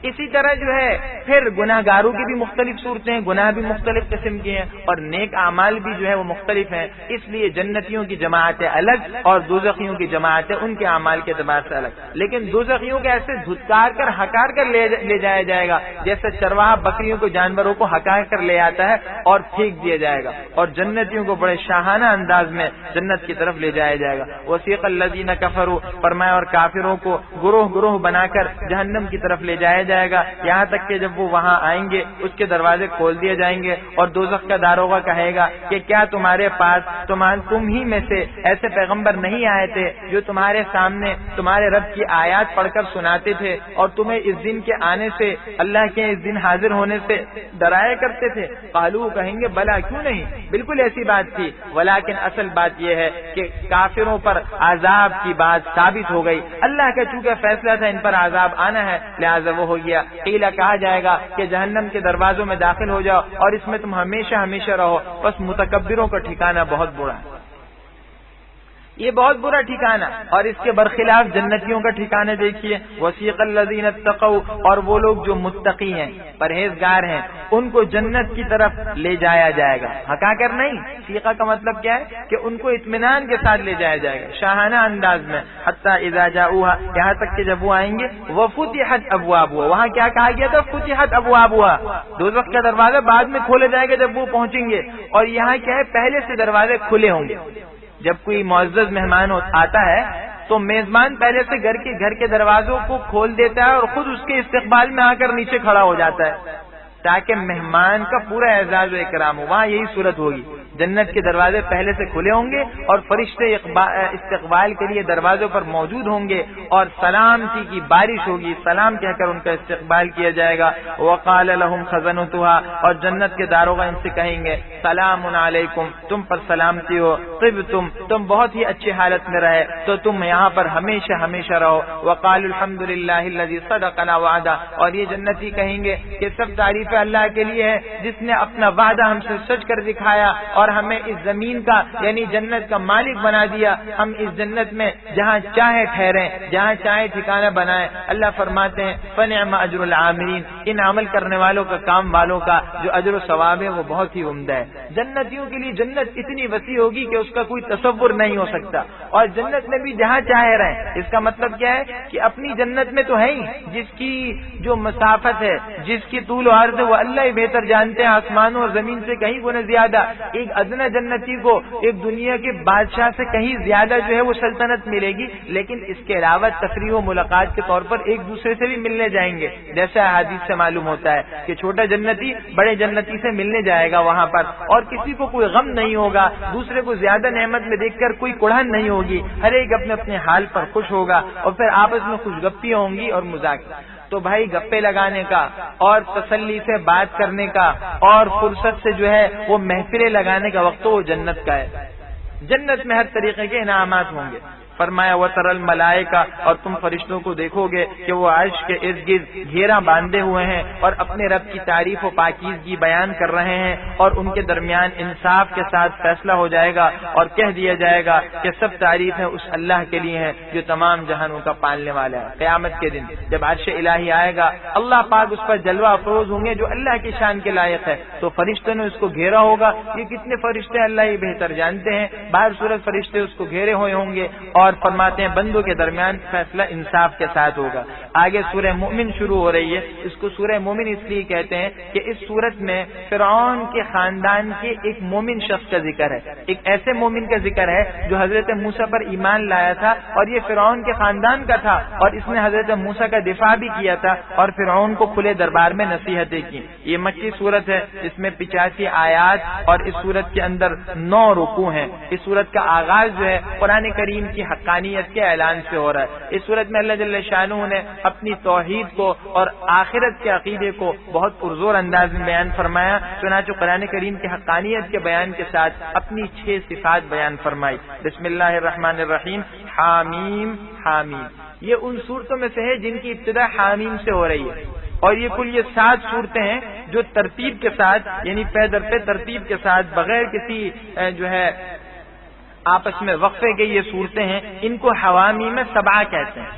اسی طرح جو ہے پھر گناہ گاروں کی بھی مختلف صورتیں ہیں، گناہ بھی مختلف قسم کے ہیں، اور نیک اعمال بھی جو ہے وہ مختلف ہیں، اس لیے جنتیوں کی جماعتیں الگ اور دوزخیوں کی جماعتیں ان کے اعمال کے اعتبار سے الگ، لیکن دوزخیوں کے ایسے دھتکار کر ہکار کر لے جایا جائے گا جیسے چرواہا بکریوں کو جانوروں کو ہکار کر لے آتا ہے اور پھینک دیا جائے گا، اور جنتیوں کو بڑے شاہانہ انداز میں جنت کی طرف لے جایا جائے گا۔ وسیق الذین کفروا، فرمایا اور کافروں کو گروہ گروہ بنا کر جہنم کی طرف لے جایا جائے گا، یہاں تک کہ جب وہ وہاں آئیں گے اس کے دروازے کھول دیے جائیں گے، اور دوزخ کا داروغہ کہے گا کہ کیا تمہارے پاس تم ہی میں سے ایسے پیغمبر نہیں آئے تھے جو تمہارے سامنے تمہارے رب کی آیات پڑھ کر سناتے تھے اور تمہیں اس دن کے آنے سے، اللہ کے اس دن حاضر ہونے سے ڈرایا کرتے تھے؟ قالو، کہیں گے بلا، کیوں نہیں، بالکل ایسی بات تھی، ولیکن اصل بات یہ ہے کہ کافروں پر عذاب کی بات ثابت ہو گئی، اللہ کا چونکہ فیصلہ تھا ان پر عذاب آنا ہے لہذا وہ ہو گیا۔ قیلا، کہا جائے گا کہ جہنم کے دروازوں میں داخل ہو جاؤ اور اس میں تم ہمیشہ ہمیشہ رہو، بس متکبروں کا ٹھکانہ بہت برا ہے، یہ بہت برا ٹھکانہ، اور اس کے برخلاف جنتیوں کا ٹھکانہ دیکھیے، وسیق الذین اتقوا، اور وہ لوگ جو متقی ہیں، پرہیزگار ہیں، ان کو جنت کی طرف لے جایا جائے گا، ہکا کر نہیں، سیقہ کا مطلب کیا ہے کہ ان کو اطمینان کے ساتھ لے جایا جائے گا، شاہانہ انداز میں، حتی اذا جاؤہا، یہاں تک کہ جب وہ آئیں گے، وفتحت ابوابہا، وہاں کیا کہا گیا تھا، فتحت ابوابہا، دوزخ کا دروازہ بعد میں کھولے جائے گا جب وہ پہنچیں گے، اور یہاں کیا ہے پہلے سے دروازے کھلے ہوں گے۔ جب کوئی معزز مہمان آتا ہے تو میزبان پہلے سے گھر کے دروازوں کو کھول دیتا ہے اور خود اس کے استقبال میں آ کر نیچے کھڑا ہو جاتا ہے تاکہ مہمان کا پورا اعزاز و اکرام ہو۔ وہاں یہی صورت ہوگی، جنت کے دروازے پہلے سے کھلے ہوں گے اور فرشتے استقبال کے لیے دروازوں پر موجود ہوں گے، اور سلامتی کی بارش ہوگی، سلام کہہ کر ان کا استقبال کیا جائے گا۔ وقال لهم خزنتها، اور جنت کے داروغہ ان سے کہیں گے سلام علیکم، تم پر سلامتی ہو، تم بہت ہی اچھی حالت میں رہے تو تم یہاں پر ہمیشہ ہمیشہ رہو۔ وقال الحمد للہ الذی صدقنا وعدہ، اور یہ جنتی کہیں گے کہ سب تعریف تعریف اللہ کے لیے ہے جس نے اپنا وعدہ ہم سے سچ کر دکھایا اور ہمیں اس زمین کا یعنی جنت کا مالک بنا دیا. ہم اس جنت میں جہاں چاہے ٹھہریں, جہاں چاہے ٹھکانہ بنائیں. اللہ فرماتے ہیں فنعم اجر العاملین, ان عمل کرنے والوں کا, کام والوں کا جو اجر و ثواب ہے وہ بہت ہی عمدہ ہے. جنتیوں کے لیے جنت اتنی وسیع ہوگی کہ اس کا کوئی تصور نہیں ہو سکتا, اور جنت میں بھی جہاں چاہے رہیں. اس کا مطلب کیا ہے کہ اپنی جنت میں تو ہے ہی, جس کی جو مسافت ہے, جس کی طول و عرض ہے وہ اللہ ہی بہتر جانتے ہیں, آسمانوں اور زمین سے کہیں گنا زیادہ. ایک ادنی جنتی کو ایک دنیا کے بادشاہ سے کہیں زیادہ جو ہے وہ سلطنت ملے گی, لیکن اس کے علاوہ تفریح و ملاقات کے طور پر ایک دوسرے سے بھی ملنے جائیں گے. جیسا حدیث سے معلوم ہوتا ہے کہ چھوٹا جنتی بڑے جنتی سے ملنے جائے گا وہاں پر, اور کسی کو کوئی غم نہیں ہوگا, دوسرے کو زیادہ نعمت میں دیکھ کر کوئی کڑھن نہیں ہوگی, ہر ایک اپنے اپنے حال پر خوش ہوگا, اور پھر آپس میں خوش گپیاں ہوں گی اور مذاق. تو بھائی گپے لگانے کا اور تسلی سے بات کرنے کا اور فرصت سے جو ہے وہ محفلیں لگانے کا وقت تو وہ جنت کا ہے. جنت میں ہر طریقے کے انعامات ہوں گے. فرمایا وَتَرَى الْمَلَائِكَةَ, اور تم فرشتوں کو دیکھو گے کہ وہ عرش کے ارد گرد گھیرا باندھے ہوئے ہیں اور اپنے رب کی تعریف و پاکیزگی بیان کر رہے ہیں, اور ان کے درمیان انصاف کے ساتھ فیصلہ ہو جائے گا اور کہہ دیا جائے گا کہ سب تعریف ہے اس اللہ کے لیے ہے جو تمام جہانوں کا پالنے والا ہے. قیامت کے دن جب عرش الہی آئے گا, اللہ پاک اس پر جلوہ افروز ہوں گے جو اللہ کی شان کے لائق ہے, تو فرشتوں نے اس کو گھیرا ہوگا. یہ کتنے فرشتے اللہ ہی بہتر جانتے ہیں, باہر صورت فرشتے اس کو گھیرے ہوئے ہوں گے, اور فرماتے ہیں بندوں کے درمیان فیصلہ انصاف کے ساتھ ہوگا. آگے سورہ مومن شروع ہو رہی ہے. اس کو سورہ مومن اس لیے کہتے ہیں کہ اس سورت میں فرعون کے خاندان کے ایک مومن شخص کا ذکر ہے, ایک ایسے مومن کا ذکر ہے جو حضرت موسیٰ پر ایمان لایا تھا, اور یہ فرعون کے خاندان کا تھا, اور اس نے حضرت موسیٰ کا دفاع بھی کیا تھا اور فرعون کو کھلے دربار میں نصیحتیں کی. یہ مکی سورت ہے, اس میں 85 آیات اور اس سورت کے اندر 9 رکوع ہیں. اس سورت کا آغاز جو ہے قرآن کریم کی حقانیت کے اعلان سے ہو رہا ہے. اس صورت میں اللہ جل شانہ نے اپنی توحید کو اور آخرت کے عقیدے کو بہت پرزور انداز میں بیان فرمایا. چنانچہ قرآن کریم کی حقانیت کے بیان کے ساتھ اپنی 6 صفات بیان فرمائی. بسم اللہ الرحمن الرحیم. حامیم حامیم, یہ ان صورتوں میں سے ہے جن کی ابتدا حامیم سے ہو رہی ہے, اور یہ کل یہ 7 صورتیں ہیں جو ترتیب کے ساتھ یعنی پے در پے ترتیب کے ساتھ بغیر کسی جو ہے آپس میں وقفے کے یہ صورتیں ہیں. ان کو حوامیم 7 کہتے ہیں,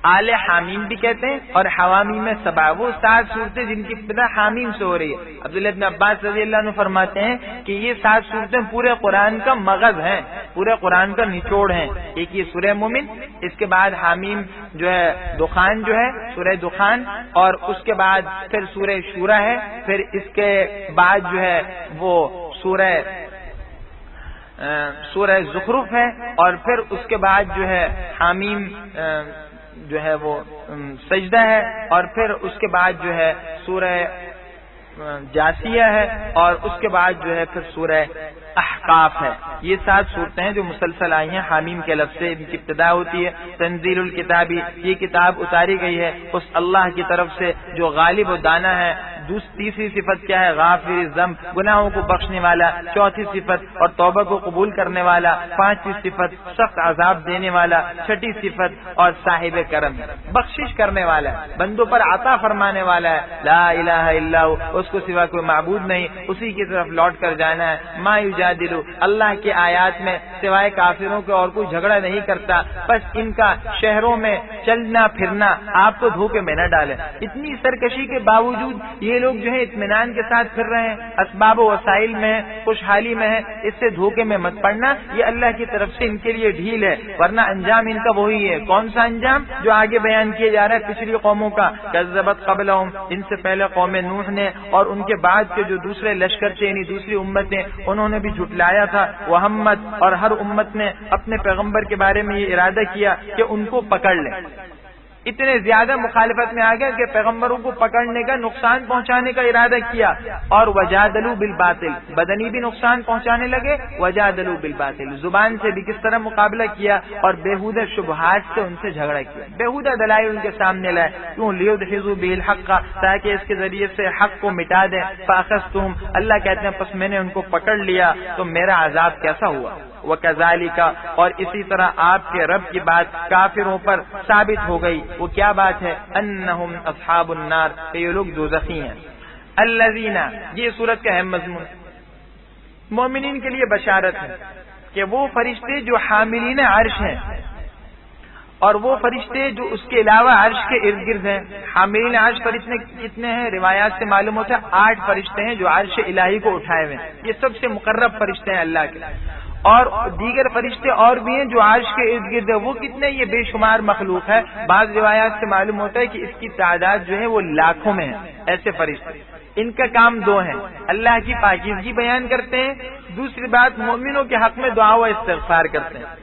آل حامیم بھی کہتے ہیں, اور حوامیم 7 وہ 7 صورتیں جن کی ابتدا حامیم سے ہو رہی ہے. عبداللہ ابن عباس رضی اللہ عنہ فرماتے ہیں کہ یہ 7 صورتیں پورے قرآن کا مغز ہیں, پورے قرآن کا نچوڑ ہیں. ایک یہ سورہ مومن, اس کے بعد حامیم جو ہے دخان جو ہے سورہ دخان, اور اس کے بعد پھر سورہ شورى ہے, پھر اس کے بعد جو ہے وہ سورہ زخرف ہے, اور پھر اس کے بعد جو ہے حامیم جو ہے وہ سجدہ ہے, اور پھر اس کے بعد جو ہے سورہ جاسیہ ہے, اور اس کے بعد جو ہے پھر سورہ احقاف ہے. یہ 7 صورتیں ہیں جو مسلسل آئی ہیں حامیم کے لفظ سے. ان کی ابتدا ہوتی ہے تنزیل الکتابی, یہ کتاب اتاری گئی ہے اس اللہ کی طرف سے جو غالب و دانا ہے. تیسری صفت کیا ہے؟ غافر الذنب, گناہوں کو بخشنے والا. چوتھی صفت اور توبہ کو قبول کرنے والا. پانچویں صفت سخت عذاب دینے والا. چھٹی صفت اور صاحب کرم, بخشش کرنے والا, بندوں پر عطا فرمانے والا ہے. لا الہ الا ہو, اس کو سوا کوئی معبود نہیں, اسی کی طرف لوٹ کر جانا ہے. ما یجادل, اللہ کے آیات میں سوائے کافروں کے اور کوئی جھگڑا نہیں کرتا, بس ان کا شہروں میں چلنا پھرنا آپ کو دھوکے میں نہ ڈالے. اتنی سرکشی کے باوجود یہ لوگ جو ہے اطمینان کے ساتھ پھر رہے ہیں, اسباب و وسائل میں ہے, خوشحالی میں ہے, اس سے دھوکے میں مت پڑنا. یہ اللہ کی طرف سے ان کے لیے ڈھیل ہے, ورنہ انجام ان کا وہی ہے. کون سا انجام؟ جو آگے بیان کیا جا رہا ہے پچھلی قوموں کا. کذبت قبلہم, ان سے پہلے قوم نوح نے, اور ان کے بعد کے جو دوسرے لشکر تھے یعنی دوسری امتیں, انہوں نے بھی جھٹلایا تھا. وہمت, اور ہر امت نے اپنے پیغمبر کے بارے میں یہ ارادہ کیا کہ ان کو پکڑ لیں. اتنے زیادہ مخالفت میں آ گیا کہ پیغمبروں کو پکڑنے کا, نقصان پہنچانے کا ارادہ کیا. اور وجادلوا بالباطل, بدنی بھی نقصان پہنچانے لگے. وجادلوا بالباطل, زبان سے بھی کس طرح مقابلہ کیا, اور بےہودہ شبہات سے ان سے جھگڑا کیا, بےہودہ دلائل ان کے سامنے لائے. کیوں؟ لیدحضوا به الحق, تاکہ اس کے ذریعے سے حق کو مٹا دیں. فاخذتهم, اللہ کہتے ہیں پس میں نے ان کو پکڑ لیا تو میرا عذاب کیسا ہوا. وکذالک, اور اسی طرح آپ کے رب کی بات کافروں پر ثابت ہو گئی. وہ کیا بات ہے؟ انہم اصحاب النار, کہ یہ لوگ دوزخی ہیں. الذین، یہ سورت کا اہم مضمون مومنین کے لیے بشارت ہے کہ وہ فرشتے جو حاملین عرش ہیں اور وہ فرشتے جو اس کے علاوہ عرش کے ارد گرد ہیں. حاملین عرش فرشتے کتنے ہیں؟ روایات سے معلوم ہوتا ہے 8 فرشتے ہیں جو عرش الہی کو اٹھائے ہوئے ہیں. یہ سب سے مقرب فرشتے ہیں اللہ کے. اور دیگر فرشتے اور بھی ہیں جو عرش کے ارد گرد ہے. وہ کتنے؟ یہ بے شمار مخلوق ہے. بعض روایات سے معلوم ہوتا ہے کہ اس کی تعداد جو ہے وہ لاکھوں میں ہے. ایسے فرشتے، ان کا کام 2 ہیں، اللہ کی پاکیزگی بیان کرتے ہیں. دوسری بات، مومنوں کے حق میں دعا و استغفار کرتے ہیں.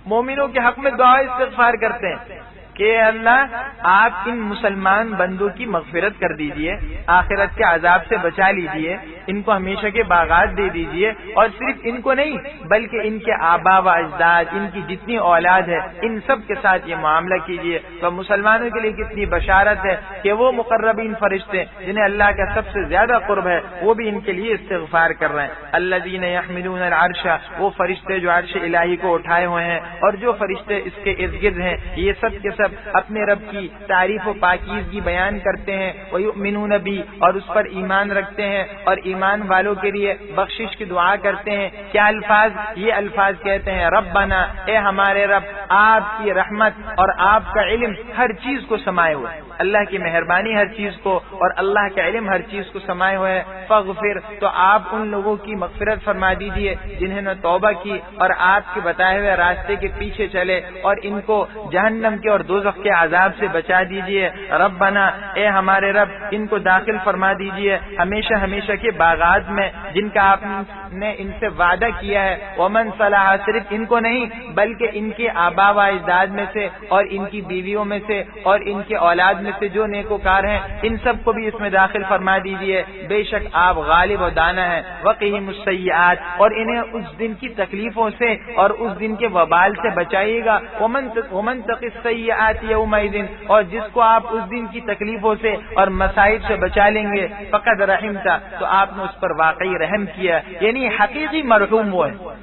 مومنوں کے حق میں دعا استغفار کرتے ہیں کہ اللہ آپ ان مسلمان بندوں کی مغفرت کر دیجئے، آخرت کے عذاب سے بچا لیجئے، ان کو ہمیشہ کے باغات دے دیجئے، اور صرف ان کو نہیں بلکہ ان کے آبا و اجداد، ان کی جتنی اولاد ہے، ان سب کے ساتھ یہ معاملہ کیجئے. تو مسلمانوں کے لیے کتنی بشارت ہے کہ وہ مقربین فرشتے جنہیں اللہ کا سب سے زیادہ قرب ہے وہ بھی ان کے لیے استغفار کر رہے ہیں. الذین یحملون العرش، وہ فرشتے جو عرش الہی کو اٹھائے ہوئے ہیں اور جو فرشتے اس کے ارد گرد ہیں، یہ سب کے سب اپنے رب کی تعریف و پاکیزگی بیان کرتے ہیں. وَيُؤْمِنُونَ بِهِ، اور اس پر ایمان رکھتے ہیں اور ایمان والوں کے لیے بخشش کی دعا کرتے ہیں. کیا الفاظ؟ یہ الفاظ کہتے ہیں ربنا، اے ہمارے رب، آپ کی رحمت اور آپ کا علم ہر چیز کو سمائے ہوئے، اللہ کی مہربانی ہر چیز کو اور اللہ کا علم ہر چیز کو سمائے ہوئے ہیں. فاغفر، تو آپ ان لوگوں کی مغفرت فرما دیجئے جنہوں نے توبہ کی اور آپ کے بتائے ہوئے راستے کے پیچھے چلے، اور ان کو جہنم کے اور دوزخ کے عذاب سے بچا دیجئے. ربنا، اے ہمارے رب، ان کو داخل فرما دیجئے ہمیشہ ہمیشہ کے باغات میں جن کا آپ نے ان سے وعدہ کیا ہے. ومن صلح، صرف ان کو نہیں بلکہ ان کے آبا و اجداد میں سے اور ان کی بیویوں میں سے اور ان کے اولاد میں سے جو نیکوکار ہیں، ان سب کو بھی اس میں داخل فرما دیجئے. بے شک آپ غالب و دانا ہیں. وقہم السیئات، اور انہیں اس دن کی تکلیفوں سے اور اس دن کے وبال سے بچائیے گا. ومن تق السیئات یومئذ، اور جس کو آپ اس دن کی تکلیفوں سے اور مصائب سے بچا لیں گے، فقد رحمتا، تو آپ نے اس پر واقعی رحم کیا. یعنی حقیقی مرحوم وہ ہے،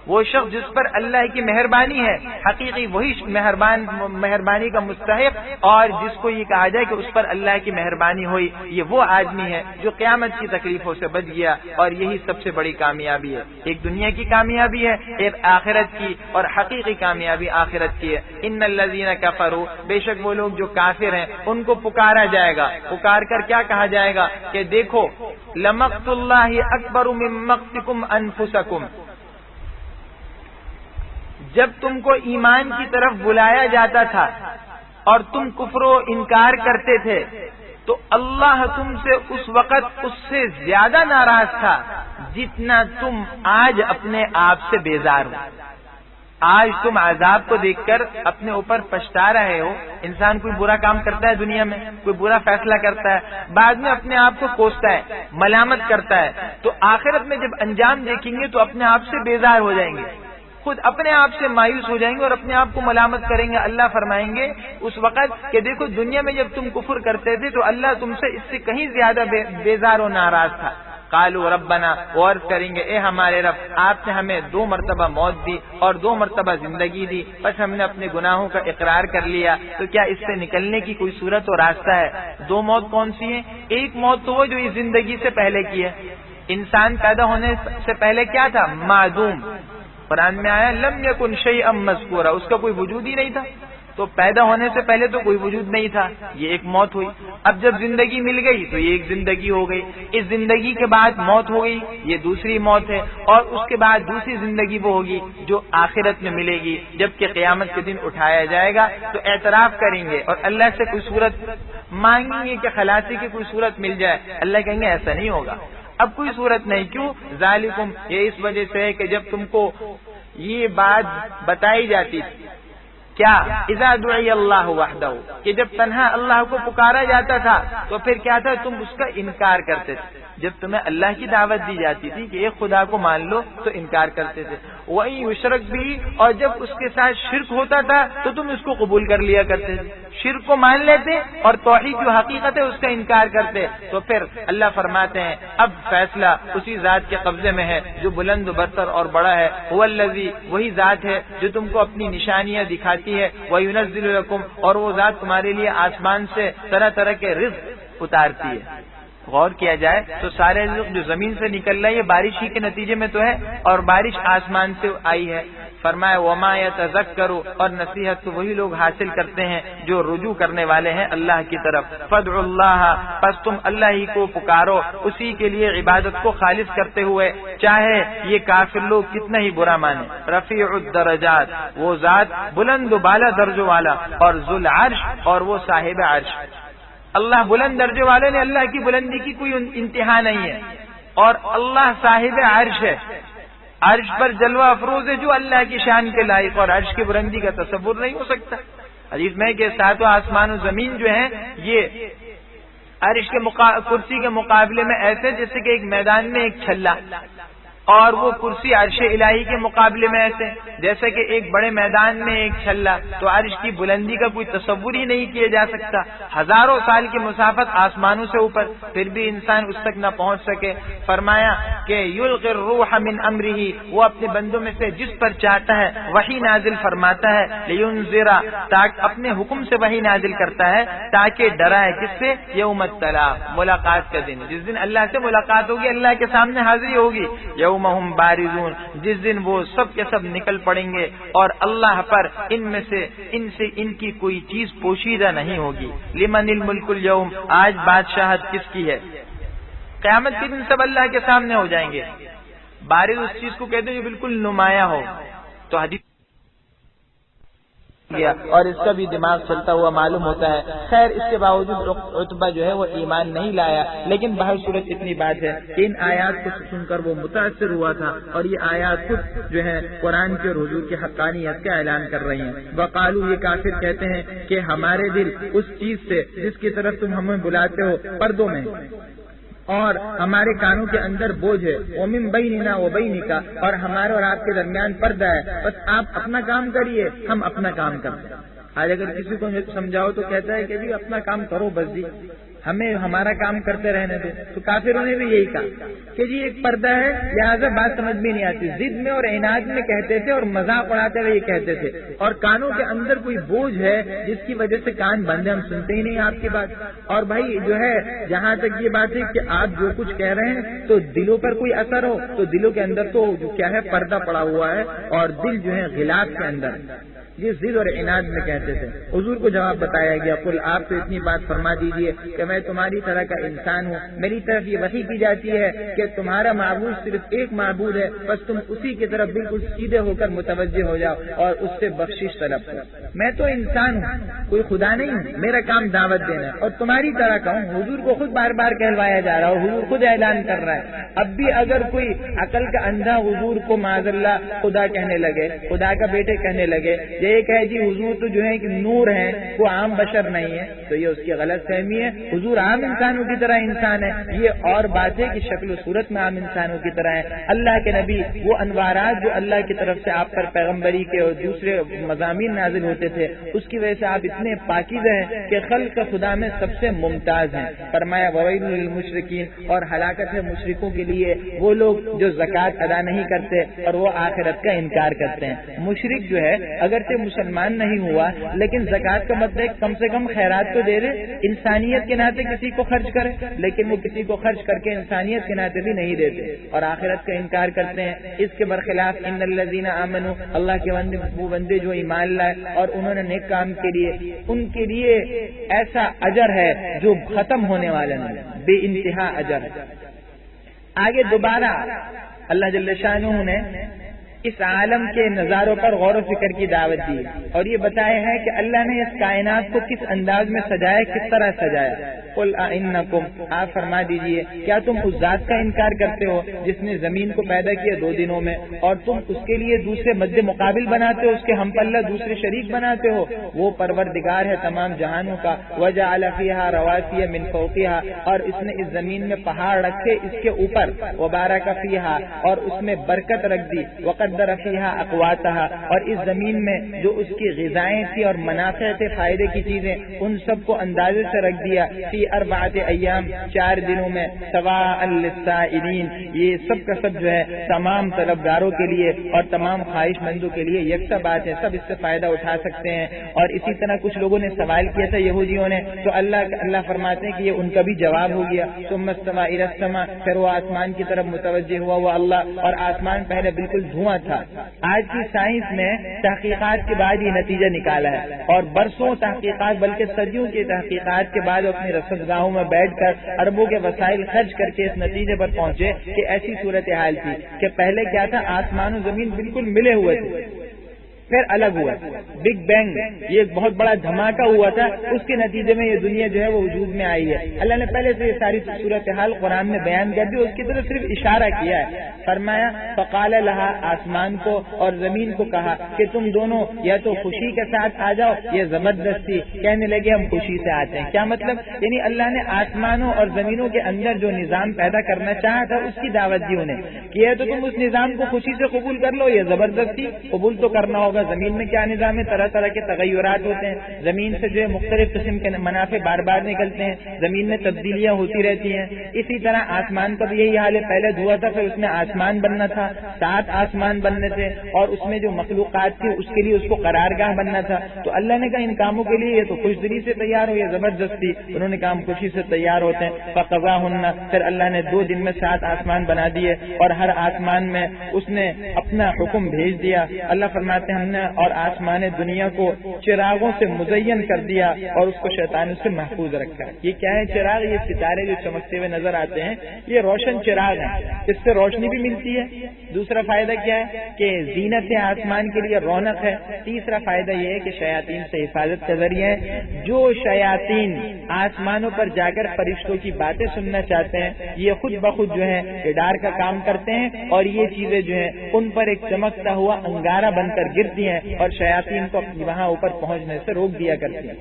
وہ شخص جس پر اللہ کی مہربانی ہے، حقیقی وہی مہربانی کا مستحق، اور جس کو یہ کہا جائے کہ اس پر اللہ کی مہربانی ہوئی، یہ وہ آدمی ہے جو قیامت کی تکلیفوں سے بچ گیا. اور یہی سب سے بڑی کامیابی ہے. ایک دنیا کی کامیابی ہے، ایک آخرت کی، اور حقیقی کامیابی آخرت کی ہے. ان الذین کفروا، بے شک وہ لوگ جو کافر ہیں ان کو پکارا جائے گا. پکار کر کیا کہا جائے گا کہ دیکھو، لمقت اللہ اکبر من مقتکم انفسکم، جب تم کو ایمان کی طرف بلایا جاتا تھا اور تم کفر و انکار کرتے تھے تو اللہ تم سے اس وقت اس سے زیادہ ناراض تھا جتنا تم آج اپنے آپ سے بیزار ہو. آج تم عذاب کو دیکھ کر اپنے اوپر پچھتا رہے ہو. انسان کوئی برا کام کرتا ہے دنیا میں، کوئی برا فیصلہ کرتا ہے، بعد میں اپنے آپ کو کوستا ہے، ملامت کرتا ہے، تو آخرت میں جب انجام دیکھیں گے تو اپنے آپ سے بیزار ہو جائیں گے، خود اپنے آپ سے مایوس ہو جائیں گے اور اپنے آپ کو ملامت کریں گے. اللہ فرمائیں گے اس وقت کہ دیکھو، دنیا میں جب تم کفر کرتے تھے تو اللہ تم سے اس سے کہیں زیادہ بیزار و ناراض تھا. قالوا ربنا، اور کریں گے اے ہمارے رب، آپ نے ہمیں 2 مرتبہ موت دی اور 2 مرتبہ زندگی دی، بس ہم نے اپنے گناہوں کا اقرار کر لیا، تو کیا اس سے نکلنے کی کوئی صورت و راستہ ہے؟ 2 موت کون سی ہیں؟ ایک موت تو وہ جو اس زندگی سے پہلے کی ہے. انسان پیدا ہونے سے پہلے کیا تھا؟ معدوم. قرآن میں آیا لم یکن شیئا مذکورا، اس کا کوئی وجود ہی نہیں تھا. تو پیدا ہونے سے پہلے تو کوئی وجود نہیں تھا، یہ ایک موت ہوئی. اب جب زندگی مل گئی تو یہ ایک زندگی ہو گئی. اس زندگی کے بعد موت ہو گئی، یہ دوسری موت ہے. اور اس کے بعد دوسری زندگی وہ ہوگی جو آخرت میں ملے گی، جبکہ قیامت کے دن اٹھایا جائے گا تو اعتراف کریں گے اور اللہ سے کوئی صورت مانگیں گے کہ خلاصی کی کوئی صورت مل جائے. اللہ کہیں گے ایسا نہیں ہوگا، اب کوئی صورت نہیں. کیوں؟ ذالکم، یہ اس وجہ سے ہے کہ جب تم کو یہ بات بتائی جاتی تھی، کیا اذا دعی اللہ وحدہ، کہ جب تنہا اللہ کو پکارا جاتا تھا تو پھر کیا تھا؟ تم اس کا انکار کرتے تھے. جب تمہیں اللہ کی دعوت دی جاتی تھی کہ ایک خدا کو مان لو تو انکار کرتے تھے. وہی یشرک بھی، اور جب اس کے ساتھ شرک ہوتا تھا تو تم اس کو قبول کر لیا کرتے تھے. شرک کو مان لیتے اور توحید جو حقیقت ہے اس کا انکار کرتے. تو پھر اللہ فرماتے ہیں اب فیصلہ اسی ذات کے قبضے میں ہے جو بلند و برتر اور بڑا ہے. هو الذی، وہی ذات ہے جو تم کو اپنی نشانیاں دکھاتی ہے. وَيُنَزِّلُ لَكُمْ، اور وہ ذات تمہارے لیے آسمان سے طرح طرح کے رزق اتارتی ہے. غور کیا جائے تو سارے رزق جو زمین سے نکل رہا ہے یہ بارش ہی کے نتیجے میں تو ہے، اور بارش آسمان سے آئی ہے۔ فرمایا وما یتذکروا، اور نصیحت تو وہی لوگ حاصل کرتے ہیں جو رجوع کرنے والے ہیں اللہ کی طرف۔ فادعوا اللہ، پس تم اللہ ہی کو پکارو، اسی کے لیے عبادت کو خالص کرتے ہوئے، چاہے یہ کافر لوگ کتنا ہی برا مانے۔ رفیع الدرجات، وہ ذات بلند و بالا درجوں والا، اور ذو العرش، اور وہ صاحب عرش۔ اللہ بلند درجے والے نے، اللہ کی بلندی کی کوئی انتہا نہیں ہے، اور اللہ صاحب عرش ہے، عرش پر جلوہ افروز ہے جو اللہ کی شان کے لائق، اور عرش کی بلندی کا تصور نہیں ہو سکتا۔ حدیث میں کہ ساتوں آسمان و زمین جو ہیں یہ عرش کے کرسی کے مقابلے میں ایسے جیسے کہ ایک میدان میں ایک چھلا، اور وہ کرسی عرش الہی کے مقابلے میں ایسے جیسے کہ ایک بڑے میدان میں ایک چھلا، تو عرش کی بلندی کا کوئی تصور ہی نہیں کیا جا سکتا۔ ہزاروں سال کی مسافت آسمانوں سے اوپر، پھر بھی انسان اس تک نہ پہنچ سکے۔ فرمایا کہ یلقی الروح من امرہ، وہ اپنے بندوں میں سے جس پر چاہتا ہے وحی نازل فرماتا ہے، لینذر، تاکہ اپنے حکم سے وحی نازل کرتا ہے تاکہ ڈرائے، کس سے؟ یوم التلاق، ملاقات کا دن، جس دن اللہ سے ملاقات ہوگی، اللہ کے سامنے حاضری ہوگی۔ یوم ہم بارزون، جس دن وہ سب کے سب نکل پڑیں گے، اور اللہ پر ان سے ان کی کوئی چیز پوشیدہ نہیں ہوگی۔ لمن الملک اليوم، آج بادشاہت کس کی ہے؟ قیامت کے دن سب اللہ کے سامنے ہو جائیں گے۔ بارز اس چیز کو کہتے ہیں جو بالکل نمایاں ہو، تو حدیث گیا اور اس کا بھی دماغ چلتا ہوا معلوم ہوتا ہے۔ خیر اس کے باوجود عتبہ جو ہے وہ ایمان نہیں لایا، لیکن بہر صورت اتنی بات ہے کہ ان آیات کو سن کر وہ متاثر ہوا تھا، اور یہ آیات خود جو ہے قرآن کے اور حضور کی حقانیت کا اعلان کر رہی ہیں۔ وقالو، یہ کافر کہتے ہیں کہ ہمارے دل اس چیز سے جس کی طرف تم ہمیں بلاتے ہو پردوں میں، اور ہمارے کانوں کے اندر بوجھ ہے، ومن بیننا وبینک، اور ہمارے اور آپ کے درمیان پردہ ہے، بس آپ اپنا کام کریے، ہم اپنا کام کرتے ہیں۔ آج اگر کسی کو سمجھاؤ تو کہتا ہے کہ جی اپنا کام کرو بس جی، ہمیں ہمارا کام کرتے رہنے دو۔ تو کافروں نے بھی یہی کہا کہ جی ایک پردہ ہے، لہٰذا بات سمجھ میں نہیں آتی، ضد میں اور عناد میں کہتے تھے، اور مذاق اڑاتے ہوئے یہ کہتے تھے، اور کانوں کے اندر کوئی بوجھ ہے جس کی وجہ سے کان بند ہے، ہم سنتے ہی نہیں آپ کی بات۔ اور بھائی جو ہے جہاں تک یہ بات ہے کہ آپ جو کچھ کہہ رہے ہیں تو دلوں پر کوئی اثر ہو، تو دلوں کے اندر تو جو کیا ہے پردہ پڑا ہوا ہے، اور دل جو ہے غلاف کے اندر، یہ ضد اور عناد میں کہتے تھے۔ حضور کو جواب بتایا گیا، قل، آپ تو اتنی بات فرما دیجئے کہ میں تمہاری طرح کا انسان ہوں، میری طرف یہ وحی کی جاتی ہے کہ تمہارا معبود صرف ایک معبود ہے، بس تم اسی کی طرف بالکل سیدھے ہو کر متوجہ ہو جاؤ اور اس سے بخشش طلب کرو۔ میں تو انسان ہوں، کوئی خدا نہیں ہوں، میرا کام دعوت دینا ہے، اور تمہاری طرح کا ہوں۔ حضور کو خود بار بار کہلوایا جا رہا ہے، حضور خود اعلان کر رہا ہے۔ اب بھی اگر کوئی عقل کا اندھا حضور کو معاذ اللہ خدا کہنے لگے، خدا کا بیٹے کہنے لگے، ایک ہے جی حضور تو جو ہے کہ نور ہے، وہ عام بشر نہیں ہے، تو یہ اس کی غلط فہمی ہے۔ حضور عام انسانوں کی طرح انسان ہے، یہ اور بات ہے کہ شکل و صورت میں عام انسانوں کی طرح ہے۔ اللہ کے نبی وہ انوارات جو اللہ کی طرف سے آپ پر پیغمبری کے اور دوسرے مضامین نازل ہوتے تھے، اس کی وجہ سے آپ اتنے پاکیزہ ہیں کہ خلق خدا میں سب سے ممتاز ہیں۔ فرمایا وویل للمشرکین، اور ہلاکت ہے مشرکوں کے لیے، وہ لوگ جو زکوٰۃ ادا نہیں کرتے اور وہ آخرت کا انکار کرتے ہیں۔ مشرک جو ہے اگرچہ مسلمان نہیں ہوا لیکن زکوٰۃ کا مطلب کم سے کم خیرات تو دے دے، انسانیت کے ناطے کسی کو خرچ کرے، لیکن وہ کسی کو خرچ کر کے انسانیت کے ناطے بھی نہیں دیتے اور آخرت کا انکار کرتے ہیں۔ اس کے برخلاف ان الذین آمنوا، اللہ کے بندے، وہ بندے جو ایمان لائے اور انہوں نے نیک کام کے لیے، ان کے لیے ایسا اجر ہے جو ختم ہونے والا نہیں، بے انتہا اجر ہے۔ آگے دوبارہ اللہ جل شانہ نے اس عالم کے نظاروں پر غور و فکر کی دعوت دی اور یہ بتایا ہے کہ اللہ نے اس کائنات کو کس انداز میں سجایا، کس طرح سجایا۔ قل اِنَّکُمْ، آپ فرما دیجئے کیا تم اس ذات کا انکار کرتے ہو جس نے زمین کو پیدا کیا 2 دنوں میں، اور تم اس کے لیے دوسرے مد مقابل بناتے ہو، اس کے ہم پلہ دوسرے شریک بناتے ہو؟ وہ پروردگار ہے تمام جہانوں کا، وَجَعَلَ فِيهَا رَوَاسِيَ مِن فَوْقِهَا، اور اس نے اس زمین میں پہاڑ رکھے اس کے اوپر، وَبَارَكَ فِيهَا، اور اس میں برکت رکھ دی، وَقَدَّرَ وقدر فیہا اقواتہا، اور اس زمین میں جو اس کی غذائیں تھی اور منافع تھے، فائدے کی چیزیں، ان سب کو اندازے سے رکھ دیا فی 4 ایام، 4 دنوں میں، سواء للسائلین، یہ سب کا سب جو ہے تمام طلبگاروں کے لیے اور تمام خواہش مندوں کے لیے یکساں بات ہے، سب اس سے فائدہ اٹھا سکتے ہیں۔ اور اسی طرح کچھ لوگوں نے سوال کیا تھا یہودیوں نے، تو اللہ فرماتے ہیں کہ یہ ان کا بھی جواب ہو گیا، ثم استوى الى السماء، پھر وہ آسمان کی طرف متوجہ ہوا وہ اللہ، اور آسمان پہلے بالکل دھواں تھا۔ آج کی سائنس نے تحقیقات کے بعد یہ نتیجہ نکالا ہے، اور برسوں تحقیقات بلکہ صدیوں کی تحقیقات کے بعد اپنی رصدگاہوں میں بیٹھ کر اربوں کے وسائل خرچ کر کے اس نتیجے پر پہنچے کہ ایسی صورتحال تھی کہ پہلے کیا تھا، آسمان و زمین بالکل ملے ہوئے تھے، پھر الگ ہوا، بگ بینگ، یہ ایک بہت بڑا دھماکہ ہوا تھا، اس کے نتیجے میں یہ دنیا جو ہے وہ وجود میں آئی ہے۔ اللہ نے پہلے سے یہ ساری صورتحال قرآن میں بیان کر دی، اس کی طرف صرف اشارہ کیا ہے، فرمایا فقال لہا، آسمان کو اور زمین کو کہا کہ تم دونوں یا تو خوشی کے ساتھ آ جاؤ یا زبردستی، کہنے لگے ہم خوشی سے آتے ہیں۔ کیا مطلب؟ یعنی اللہ نے آسمانوں اور زمینوں کے اندر جو نظام پیدا کرنا چاہا تھا اس کی دعوت دی انہیں کہ یا تو تم اس نظام کو خوشی سے قبول کر لو یا زبردستی قبول تو کرنا ہوگا۔ زمین میں کیا نظام ہے، طرح طرح کے تغیرات ہوتے ہیں، زمین سے جو ہے مختلف قسم کے منافع بار بار نکلتے ہیں، زمین میں تبدیلیاں ہوتی رہتی ہیں۔ اسی طرح آسمان کا بھی یہی حال ہے، پہلے دھوا تھا، پھر اس میں آسمان بننا تھا، 7 آسمان بننے تھے، اور اس میں جو مخلوقات تھی اس کے لیے اس کو قرارگاہ بننا تھا۔ تو اللہ نے کہا ان کاموں کے لیے تو خوش دلی سے تیار ہو یا زبردستی، انہوں نے کہا ہم خوشی سے تیار ہوتے ہیں۔ فقضاہن، پھر اللہ نے 2 دن میں 7 آسمان بنا دیے، اور ہر آسمان میں اس نے اپنا حکم بھیج دیا۔ اللہ فرماتے ہیں ہم نے اور آسمان دنیا کو چراغوں سے مزین کر دیا اور اس کو شیطانوں سے محفوظ رکھا۔ یہ کیا ہے چراغ؟ یہ ستارے جو چمکتے ہوئے نظر آتے ہیں، یہ روشن چراغ ہیں، اس سے روشنی بھی ملتی ہے۔ دوسرا فائدہ کیا ہے کہ زینت آسمان کے لیے رونق ہے۔ تیسرا فائدہ یہ ہے کہ شیاطین سے حفاظت کا ذریعہ ہے۔ جو شیاطین آسمانوں پر جا کر فرشتوں کی باتیں سننا چاہتے ہیں، یہ خود بخود جو ہے ڈار کا کام کرتے ہیں، اور یہ چیزیں جو ہیں ان پر ایک چمکتا ہوا انگارہ بن کر گرتی ہیں اور شیاطین کو وہاں اوپر پہنچنے سے روک دیا کرتی ہیں۔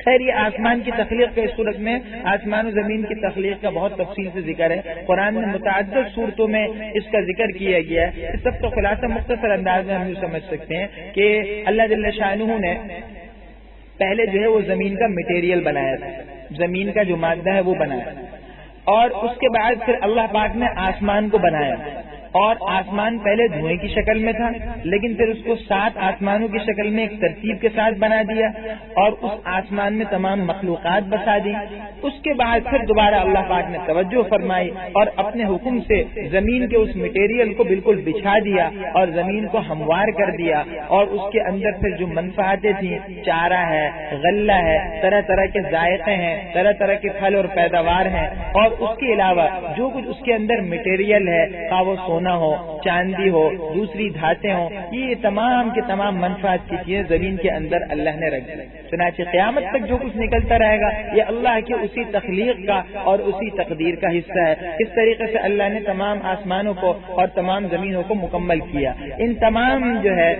خیر، یہ آسمان کی تخلیق کے صورت میں آسمان و زمین کی تخلیق کا بہت تفصیل سے ذکر ہے، قرآن میں متعدد صورتوں میں اس کا ذکر کیا گیا ہے۔ اس سب کا خلاصہ مختصر انداز میں ہم یہ سمجھ سکتے ہیں کہ اللہ جل شانہ نے پہلے جو ہے وہ زمین کا مٹیریل بنایا تھا، زمین کا جو مادہ ہے وہ بنایا، اور اس کے بعد پھر اللہ پاک نے آسمان کو بنایا، اور آسمان پہلے دھوئیں کی شکل میں تھا، لیکن پھر اس کو 7 آسمانوں کی شکل میں ایک ترتیب کے ساتھ بنا دیا، اور اس آسمان میں تمام مخلوقات بسا دی۔ اس کے بعد پھر دوبارہ اللہ پاک نے توجہ فرمائی اور اپنے حکم سے زمین کے اس مٹیریل کو بالکل بچھا دیا اور زمین کو ہموار کر دیا، اور اس کے اندر پھر جو منفعتیں تھیں، چارہ ہے، غلہ ہے، طرح طرح کے ذائقے ہیں، طرح طرح کے پھل اور پیداوار ہیں، اور اس کے علاوہ جو کچھ اس کے اندر مٹیریل ہے، خواہ وہ سونا ہو، چاندی ہو، دوسری دھاتیں ہوں، یہ تمام کے تمام منفعت کی چیزیں زمین کے اندر اللہ نے رکھ دی۔ چنانچہ قیامت تک جو کچھ نکلتا رہے گا یہ اللہ کی اسی تخلیق کا اور اسی تقدیر کا حصہ ہے۔ اس طریقے سے اللہ نے تمام آسمانوں کو اور تمام زمینوں کو مکمل کیا۔ ان تمام جو ہے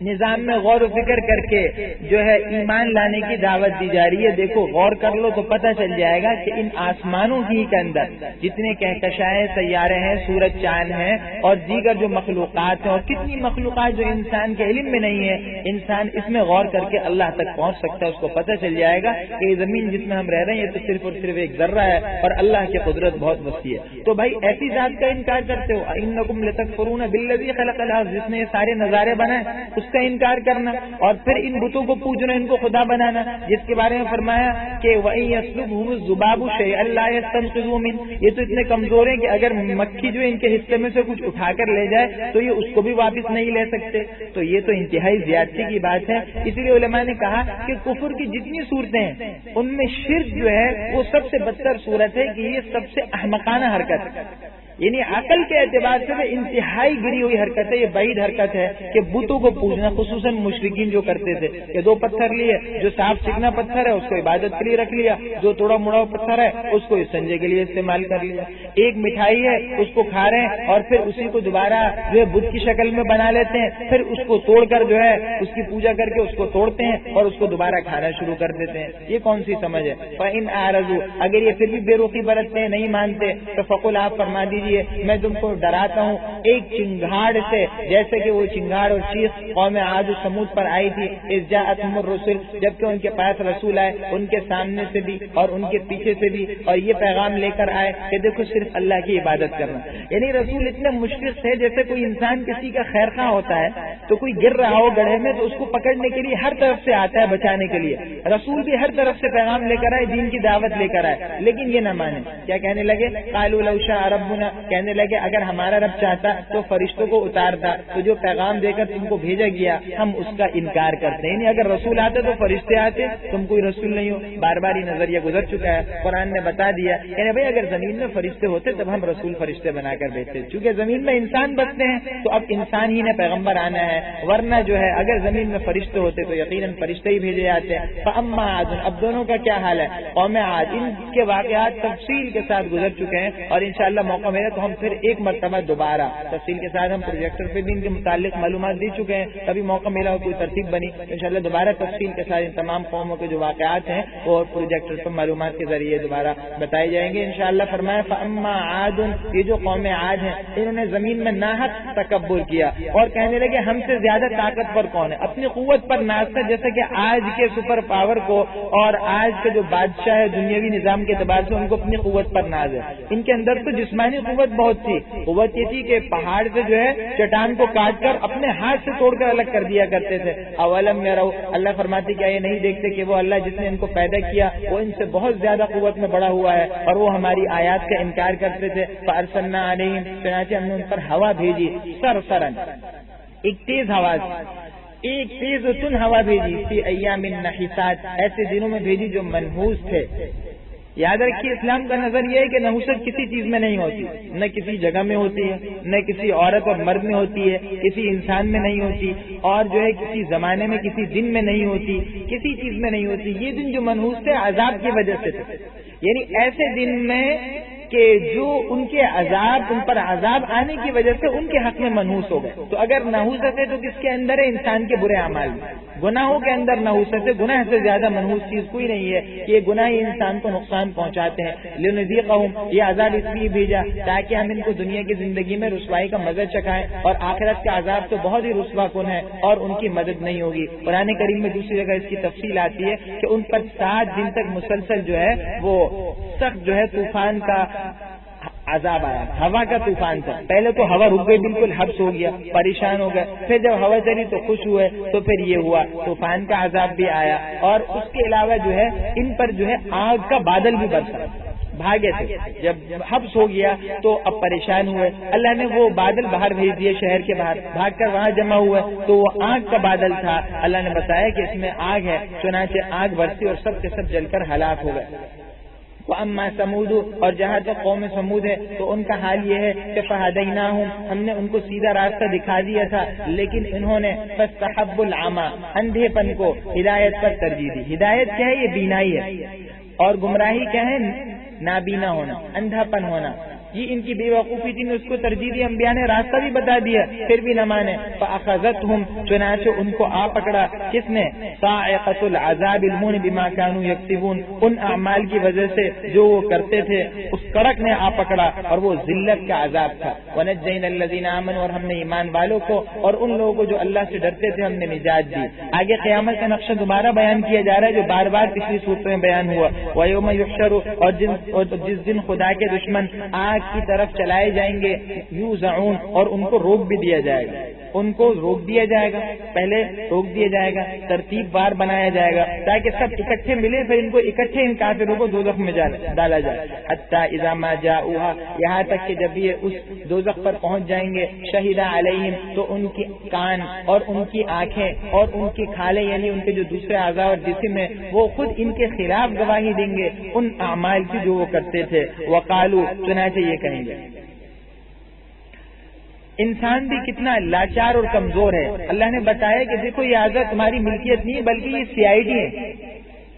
نظام میں غور و فکر کر کے جو ہے ایمان لانے کی دعوت دی جا رہی ہے۔ دیکھو غور کر لو تو پتہ چل جائے گا کہ ان آسمانوں ہی کے اندر جتنے کہکشائیں، سیارے ہیں، سورج، چاند ہیں، اور دیگر جو مخلوقات ہیں، اور کتنی مخلوقات جو انسان کے علم میں نہیں ہے، انسان اس میں غور کر کے اللہ تک پہنچ سکتا ہے۔ اس کو پتہ چل جائے گا کہ یہ زمین جس میں ہم رہ رہے ہیں یہ تو صرف اور صرف ایک ذرہ ہے، اور اللہ کی قدرت بہت وسیع ہے۔ تو بھائی ایسی ذات کا انکار کرتے ہو، انکم لتکفرون بالذی خلق الارض، جس نے یہ سارے نظارے بنائے، اس کا انکار کرنا، اور پھر ان بتوں کو پوجنا، ان کو خدا بنانا، جس کے بارے میں فرمایا کہ وَإِن يَسْلُبْهُمُ الذُّبَابُ شَيْئًا لَّا يَسْتَنقِذُوهُ مِنْهُ، یہ تو اتنے کمزور ہیں کہ اگر مکھی جو ان کے حصے میں سے کچھ اٹھا کر لے جائے تو یہ اس کو بھی واپس نہیں لے سکتے۔ تو یہ تو انتہائی زیادتی کی بات ہے۔ اس لیے علماء نے کہا کہ کفر کی جتنی صورتیں ہیں ان میں شرک جو ہے وہ سب سے بدتر صورت ہے، کہ یہ سب سے احمقانہ حرکت ہے، یعنی عقل کے اعتبار سے وہ انتہائی گری ہوئی حرکت ہے، یہ بعید حرکت ہے کہ بتوں کو پوجنا، خصوصاً مشرکین جو کرتے تھے کہ 2 پتھر لیے، جو صاف چکنا پتھر ہے اس کو عبادت کے لیے رکھ لیا، جو توڑا مڑا پتھر ہے اس کو سنجے کے لیے استعمال کر لیا، ایک مٹھائی ہے اس کو کھا رہے ہیں اور پھر اسی کو دوبارہ جو ہے بت کی شکل میں بنا لیتے ہیں، پھر اس کو توڑ کر جو ہے اس کی پوجا کر کے اس کو توڑتے ہیں اور اس کو دوبارہ کھانا شروع کر دیتے ہیں۔ یہ کون سی سمجھ ہے؟ فَإِنْ أَعْرَضُوا، اگر یہ پھر بھی بے رخی برتتے ہیں، نہیں مانتے، تو فقل، آپ فرما دیجیے دیجیے میں تم کو ڈراتا ہوں ایک چنگاڑ سے، جیسے کہ وہ چنگاڑ اور چیخ قوم عاد و سمود پر آئی تھی، اذ جاءتہم الرسل، جبکہ ان کے پاس رسول آئے، ان کے سامنے سے بھی اور ان کے پیچھے سے بھی، اور یہ پیغام لے کر آئے کہ دیکھو صرف اللہ کی عبادت کرنا۔ یعنی رسول اتنے مشفق تھے، جیسے کوئی انسان کسی کا خیر خواہ ہوتا ہے تو کوئی گر رہا ہو گڑھے میں تو اس کو پکڑنے کے لیے ہر طرف سے آتا ہے بچانے کے لیے، رسول بھی ہر طرف سے پیغام لے کر آئے، دین کی دعوت لے کر آئے، لیکن یہ نہ مانے۔ کیا کہنے لگے؟ قالوا لو شاء ربنا، کہنے لگے اگر ہمارا رب چاہتا تو فرشتوں کو اتارتا، تو جو پیغام دے کر تم کو بھیجا گیا ہم اس کا انکار کرتے ہیں۔ یعنی اگر رسول آتے تو فرشتے آتے، تم کوئی رسول نہیں ہو۔ بار بار یہ نظریہ گزر چکا ہے، قرآن نے بتا دیا یعنی بھائی اگر زمین میں فرشتے ہوتے تب ہم رسول فرشتے بنا کر بھیجتے، چونکہ زمین میں انسان بستے ہیں تو اب انسان ہی نے پیغمبر آنا ہے، ورنہ جو ہے اگر زمین میں فرشتے ہوتے تو یقیناً فرشتے ہی بھیجے جاتے ہیں۔ فاما عاد، اب دونوں کا کیا حال ہے؟ قوم عاد، ان کے واقعات تفصیل کے ساتھ گزر چکے ہیں، اور انشاءاللہ موقع ملے تو ہم پھر ایک مرتبہ دوبارہ تفصیل کے ساتھ، ہم پروجیکٹر پہ بھی ان کے متعلق معلومات دے چکے ہیں، کبھی موقع ملا اور کوئی ترتیب بنی انشاءاللہ دوبارہ تفصیل کے ساتھ ان تمام قوموں کے جو واقعات ہیں وہ پروجیکٹر پر معلومات کے ذریعے دوبارہ بتائے جائیں گے انشاءاللہ۔ فرمایا فاما عاد، یہ جو قوم عاد ہیں انہوں نے زمین میں ناحق تکبر کیا اور کہنے لگے ہم سے زیادہ طاقتور کون ہے، اپنی قوت پر نازتا، جیسے کہ آج کے سپر پاور کو اور آج کے جو بادشاہ ہے دنیاوی نظام کے اعتبار سے ان کو اپنی قوت پر ناز ہے۔ ان کے اندر تو جسمانی قوت بہت تھی، قوت یہ تھی کہ پہاڑ سے جو ہے چٹان کو کاٹ کر اپنے ہاتھ سے توڑ کر الگ کر دیا کرتے تھے۔ اولم یرو، اللہ فرماتے کیا یہ نہیں دیکھتے کہ وہ اللہ جس نے ان کو پیدا کیا وہ ان سے بہت زیادہ قوت میں بڑا ہوا ہے اور وہ ہماری آیات کا انکار کرتے تھے۔ فارسلنا علیہم، چنانچہ ہم نے ان پر ہوا بھیجی، سرسرن، ایک تیز ہوا، ایک تیز و تن ہوا بھیجی، فی ایام نحسات، ایسے دنوں میں بھیجی جو منحوس تھے۔ یاد رکھیے اسلام کا نظر یہ ہے کہ نحوست کسی چیز میں نہیں ہوتی، نہ کسی جگہ میں ہوتی ہے، نہ کسی عورت اور مرد میں ہوتی ہے، کسی انسان میں نہیں ہوتی، اور جو ہے کسی زمانے میں کسی دن میں نہیں ہوتی، کسی چیز میں نہیں ہوتی۔ یہ دن جو منحوس تھے عذاب کی وجہ سے تھے، یعنی ایسے دن میں کہ جو ان کے عذاب، ان پر عذاب آنے کی وجہ سے ان کے حق میں منحوس ہو گئے۔ تو اگر نحوست ہے تو کس کے اندر ہے؟ انسان کے برے اعمال میں، گناہوں کے اندر نحوست ہے۔ گناہ سے زیادہ منحوس چیز کوئی نہیں ہے، یہ گناہ ہی انسان کو نقصان پہنچاتے ہیں۔ لنذیقہم، یہ عذاب اس لیے بھیجا تاکہ ہم ان کو دنیا کی زندگی میں رسوائی کا مزہ چکھائیں، اور آخرت کا عذاب تو بہت ہی رسوا کن ہے اور ان کی مدد نہیں ہوگی۔ قرآن کریم میں دوسری جگہ اس کی تفصیل آتی ہے کہ ان پر 7 دن تک مسلسل جو ہے وہ سخت جو ہے طوفان کا عذاب آیا، ہوا کا طوفان تھا۔ پہلے تو ہوا رک گئی، بالکل حبس ہو گیا، پریشان ہو گئے، پھر جب ہوا چلی تو خوش ہوئے، تو پھر یہ ہوا طوفان کا عذاب بھی آیا، اور اس کے علاوہ جو ہے ان پر جو ہے آگ کا بادل بھی برسا۔ بھاگے تھے، جب حبس ہو گیا تو اب پریشان ہوئے، اللہ نے وہ بادل باہر بھیج دیے شہر کے باہر، بھاگ کر وہاں جمع ہوئے تو وہ آگ کا بادل تھا۔ اللہ نے بتایا کہ اس میں آگ ہے، چنانچہ آگ برسی اور سب کے سب جل کر ہلاک ہو گئے۔ وَأَمَّا سَمُودُ، اور جہاں تک قوم سمود ہے تو ان کا حال یہ ہے کہ فَهَدَيْنَاهُمْ، ہم نے ان کو سیدھا راستہ دکھا دیا تھا، لیکن انہوں نے فَاسْتَحَبُّوا الْعَمَى، اندھے پن کو ہدایت پر ترجیح دی۔ ہدایت کیا ہے؟ یہ بینائی ہے، اور گمراہی کیا ہے؟ نابینا ہونا، اندھا پن ہونا۔ یہ ان کی بے وقوفی تھی، اس کو ترجیح دی، انبیاء نے راستہ بھی بتا دیا پھر بھی نہ مانے۔ فَأَخَذَتْهُمْ، چنانچہ ان کو آ پکڑا، کس نے؟ صَاعِقَةُ الْعَذَابِ الْمُونِ بِمَا كَانُوا يَكْسِبُونَ، ان اعمال کی وجہ سے جو وہ کرتے تھے اس کڑک نے آ پکڑا، اور وہ ذلت کا عذاب تھا۔ وَنَجَّيْنَا الَّذِينَ آمَنُوا، اور ہم نے ایمان والوں کو اور ان لوگوں کو جو اللہ سے ڈرتے تھے ہم نے نجات دی۔ آگے قیامت کا نقشہ دوبارہ بیان کیا جا رہا ہے جو بار بار پچھلی صورت میں بیان ہوا۔ وَيَوْمَ يُحْشَرُ، اور جس دن خدا کے دشمن آگ کی طرف چلائے جائیں گے، یوزعون، اور ان کو روک بھی دیا جائے گا، ان کو روک دیا جائے گا، پہلے روک دیا جائے گا، ترتیب وار بنایا جائے گا تاکہ سب اکٹھے ملے، پھر ان کو اکٹھے ان کافروں کو دوزخ میں ڈالا جائے۔ حتی اذا ما جاؤہا، یہاں تک کہ جب یہ اس دوزخ پر پہنچ جائیں گے، شہد علیہم، تو ان کی کان اور ان کی آنکھیں اور ان کی کھالیں، یعنی ان کے جو دوسرے اعضاء اور جسم ہیں، وہ خود ان کے خلاف گواہی دیں گے ان اعمال کی جو وہ کرتے تھے۔ وقالو، چنانچہ یہ کہیں گے۔ انسان بھی کتنا لاچار اور کمزور ہے۔ اللہ نے بتایا کہ دیکھو یہ اعضاء تمہاری ملکیت نہیں بلکہ یہ CID ہے،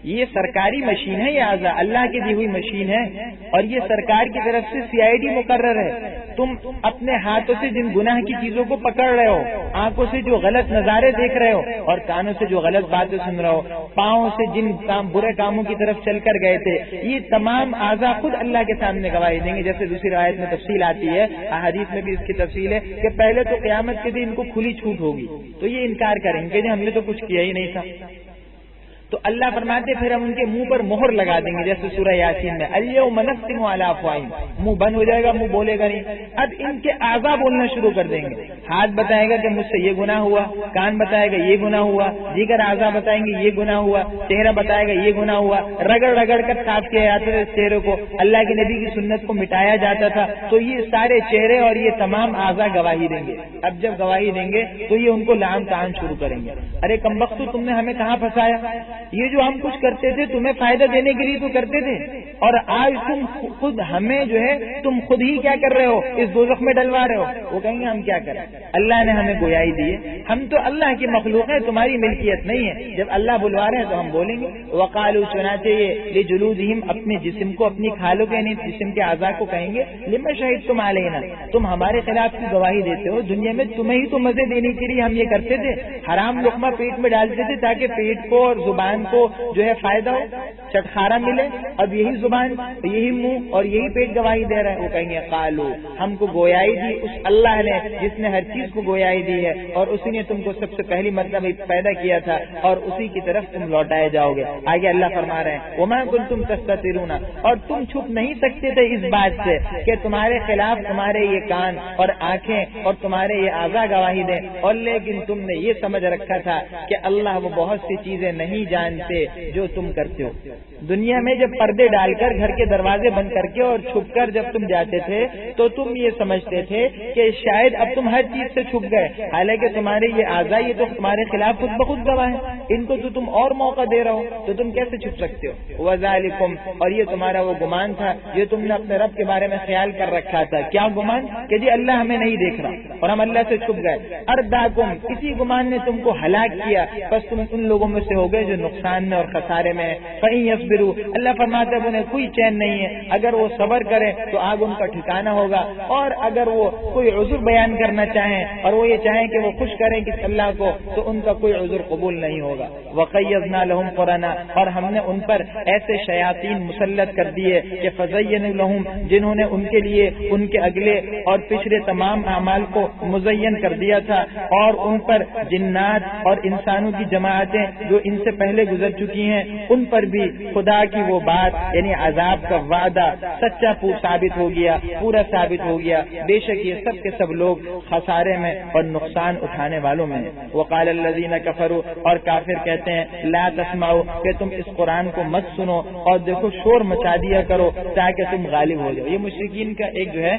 یہ سرکاری مشین ہے، یہ اعضاء اللہ کی دی ہوئی مشین ہے، اور یہ سرکار کی طرف سے CID مقرر ہے۔ تم اپنے ہاتھوں سے جن گناہ کی چیزوں کو پکڑ رہے ہو، آنکھوں سے جو غلط نظارے دیکھ رہے ہو، اور کانوں سے جو غلط باتیں سن رہے ہو، پاؤں سے جن برے کاموں کی طرف چل کر گئے تھے، یہ تمام اعضاء خود اللہ کے سامنے گواہی دیں گے۔ جیسے دوسری روایت میں تفصیل آتی ہے، احادیث میں بھی اس کی تفصیل ہے کہ پہلے تو قیامت کے دن ان کو کھلی چھوٹ ہوگی، تو یہ انکار کریں گے کہ ہم نے تو کچھ کیا ہی نہیں تھا۔ تو اللہ فرماتے پھر ہم ان کے منہ پر مہر لگا دیں گے، جیسے سورہ یاسین میں الیوم نختم علی افواہہم، منہ بند ہو جائے گا، منہ بولے گا نہیں۔ اب ان کے اعضاء بولنا شروع کر دیں گے، ہاتھ بتائے گا کہ مجھ سے یہ گناہ ہوا، کان بتائے گا یہ گناہ ہوا، دیگر اعضاء بتائیں گے یہ گناہ ہوا، چہرہ بتائے گا یہ گناہ ہوا، رگڑ رگڑ کر صاف کیا جاتا تھا اس چہرے کو، اللہ کے نبی کی سنت کو مٹایا جاتا تھا، تو یہ سارے چہرے اور یہ تمام اعضاء گواہی دیں گے۔ اب جب گواہی دیں گے تو یہ ان کو لعن طعن شروع کریں گے، ارے کمبختو تم نے ہمیں کہاں پھنسایا، یہ جو ہم کچھ کرتے تھے تمہیں فائدہ دینے کے لیے تو کرتے تھے، اور آج تم خود ہمیں جو ہے تم خود ہی کیا کر رہے ہو، اس دوزخ میں ڈلوا رہے ہو۔ وہ کہیں گے ہم کیا کریں، اللہ نے ہمیں گویائی دی ہے، ہم تو اللہ کی مخلوق ہے، تمہاری ملکیت نہیں ہے، جب اللہ بلوا رہے ہیں تو ہم بولیں گے۔ وقالوا چنانچہ یہ لجلودہم اپنے جسم کو، اپنی کھالوں کے یعنی جسم کے اعضاء کو کہیں گے، لما شہدتم علینا، تم ہمارے خلاف کی گواہی دیتے ہو، دنیا میں تمہیں ہی تو مزے دینے کے لیے ہم یہ کرتے تھے، حرام لقمہ پیٹ میں ڈالتے تھے تاکہ پیٹ کو اور زبان کو جو ہے فائدہ ہو، چٹخارا ملے، اب یہی زبان، یہی منہ اور یہی پیٹ گواہی دے رہا ہے۔ وہ کہیں گے قالو، ہم کو گویائی دی اس اللہ نے جس نے ہر چیز کو گویائی دی ہے، اور اسی نے تم کو سب سے پہلی مرتبہ پیدا کیا تھا، اور اسی کی طرف تم لوٹائے جاؤ گے۔ آگے اللہ فرما رہے ہیں وما کنتم تستترون، اور تم چھپ نہیں سکتے تھے اس بات سے کہ تمہارے خلاف تمہارے یہ کان اور آنکھیں اور تمہارے یہ اعضاء گواہی دیں، اور لیکن تم نے یہ سمجھ رکھا تھا کہ اللہ وہ بہت سی چیزیں نہیں جانتے جو تم کرتے ہو۔ دنیا میں جب پردے ڈال کر گھر کے دروازے بند کر کے اور چھپ کر جب تم جاتے تھے تو تم یہ سمجھتے تھے کہ شاید اب تم ہر چیز سے چھپ گئے، حالانکہ تمہارے یہ اعضاء یہ تو تمہارے خلاف خود بخود گواہ ہیں، ان کو تو تم اور موقع دے رہے ہو، تو تم کیسے چھپ سکتے ہو۔ وذالکم، اور یہ تمہارا وہ گمان تھا، یہ تم نے اپنے رب کے بارے میں خیال کر رکھا تھا۔ کیا گمان؟ کہ جی اللہ ہمیں نہیں دیکھ رہا اور ہم اللہ سے چھپ گئے۔ ارداکم، اسی گمان نے تم کو ہلاک کیا، بس تم ان لوگوں میں سے ہو گئے جو نقصان میں اور خسارے میں ہیں۔ فَإِن يَصْبِرُوا، اللہ فرماتا ہے انہیں کوئی چین نہیں ہے، اگر وہ صبر کریں تو آگ ان کا ٹھکانہ ہوگا، اور اگر وہ کوئی عذر بیان کرنا چاہیں اور وہ یہ چاہیں کہ وہ خوش کریں کس اللہ کو، تو ان کا کوئی عذر قبول نہیں ہوگا۔ وَقَيَّضْنَا لَهُمْ قُرَنَا، اور ہم نے ان پر ایسے شیاطین مسلط کر دیے کہ فَزَيَّنَ لَهُمْ، جنہوں نے ان کے لیے ان کے اگلے اور پچھلے تمام اعمال کو مزین کر دیا تھا، اور ان پر جنات اور انسانوں کی جماعتیں جو ان سے پہلے گزر چکی ہیں ان پر بھی خدا کی وہ بات یعنی عذاب کا وعدہ سچا ثابت ہو گیا، پورا ثابت ہو گیا۔ بے شک یہ سب کے سب لوگ خسارے میں اور نقصان اٹھانے والوں میں۔ وقال الذین کفروا، اور کافر کہتے ہیں لا تسمعوا، کہ تم اس قرآن کو مت سنو اور دیکھو شور مچا دیا کرو تاکہ تم غالب ہو جاؤ۔ یہ مشرکین کا ایک جو ہے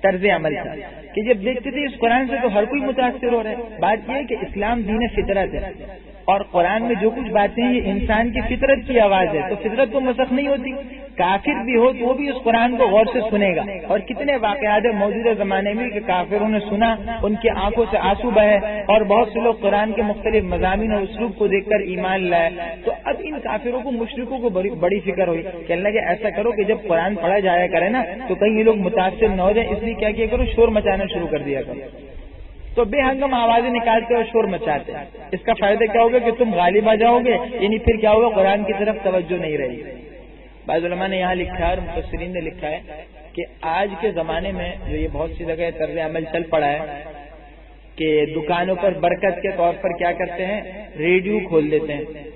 طرز عمل تھا کہ جب دیکھتے تھے اس قرآن سے تو ہر کوئی متاثر ہو رہا ہے۔ بات یہ ہے کہ اسلام دین فطرت ہے، اور قرآن میں جو کچھ باتیں ہیں یہ انسان کی فطرت کی آواز ہے، تو فطرت تو مسخ نہیں ہوتی۔ کافر بھی ہو تو وہ بھی اس قرآن کو غور سے سنے گا، اور کتنے واقعات موجودہ زمانے میں کہ کافروں نے سنا، ان کی آنکھوں سے آنسو بہے، اور بہت سے لوگ قرآن کے مختلف مضامین اور اسلوب کو دیکھ کر ایمان لائے۔ تو اب ان کافروں کو مشرکوں کو بڑی فکر ہوئی کہ اللہ کہ ایسا کرو کہ جب قرآن پڑھا جایا کرے نا تو کہیں یہ لوگ متاثر نہ ہو جائیں، اس لیے کیا کیا کرو شور مچانا شروع کر دیا کرو۔ تو بے ہنگم آوازیں نکالتے اور شور مچاتے، اس کا فائدہ کیا ہوگا کہ تم غالب آ جاؤ گے، یعنی پھر کیا ہوگا قرآن کی طرف توجہ نہیں رہی۔ بعض علماء نے یہاں لکھا ہے اور مفسرین نے لکھا ہے کہ آج کے زمانے میں جو یہ بہت سی جگہ طرز عمل چل پڑا ہے کہ دکانوں پر برکت کے طور پر کیا کرتے ہیں، ریڈیو کھول دیتے ہیں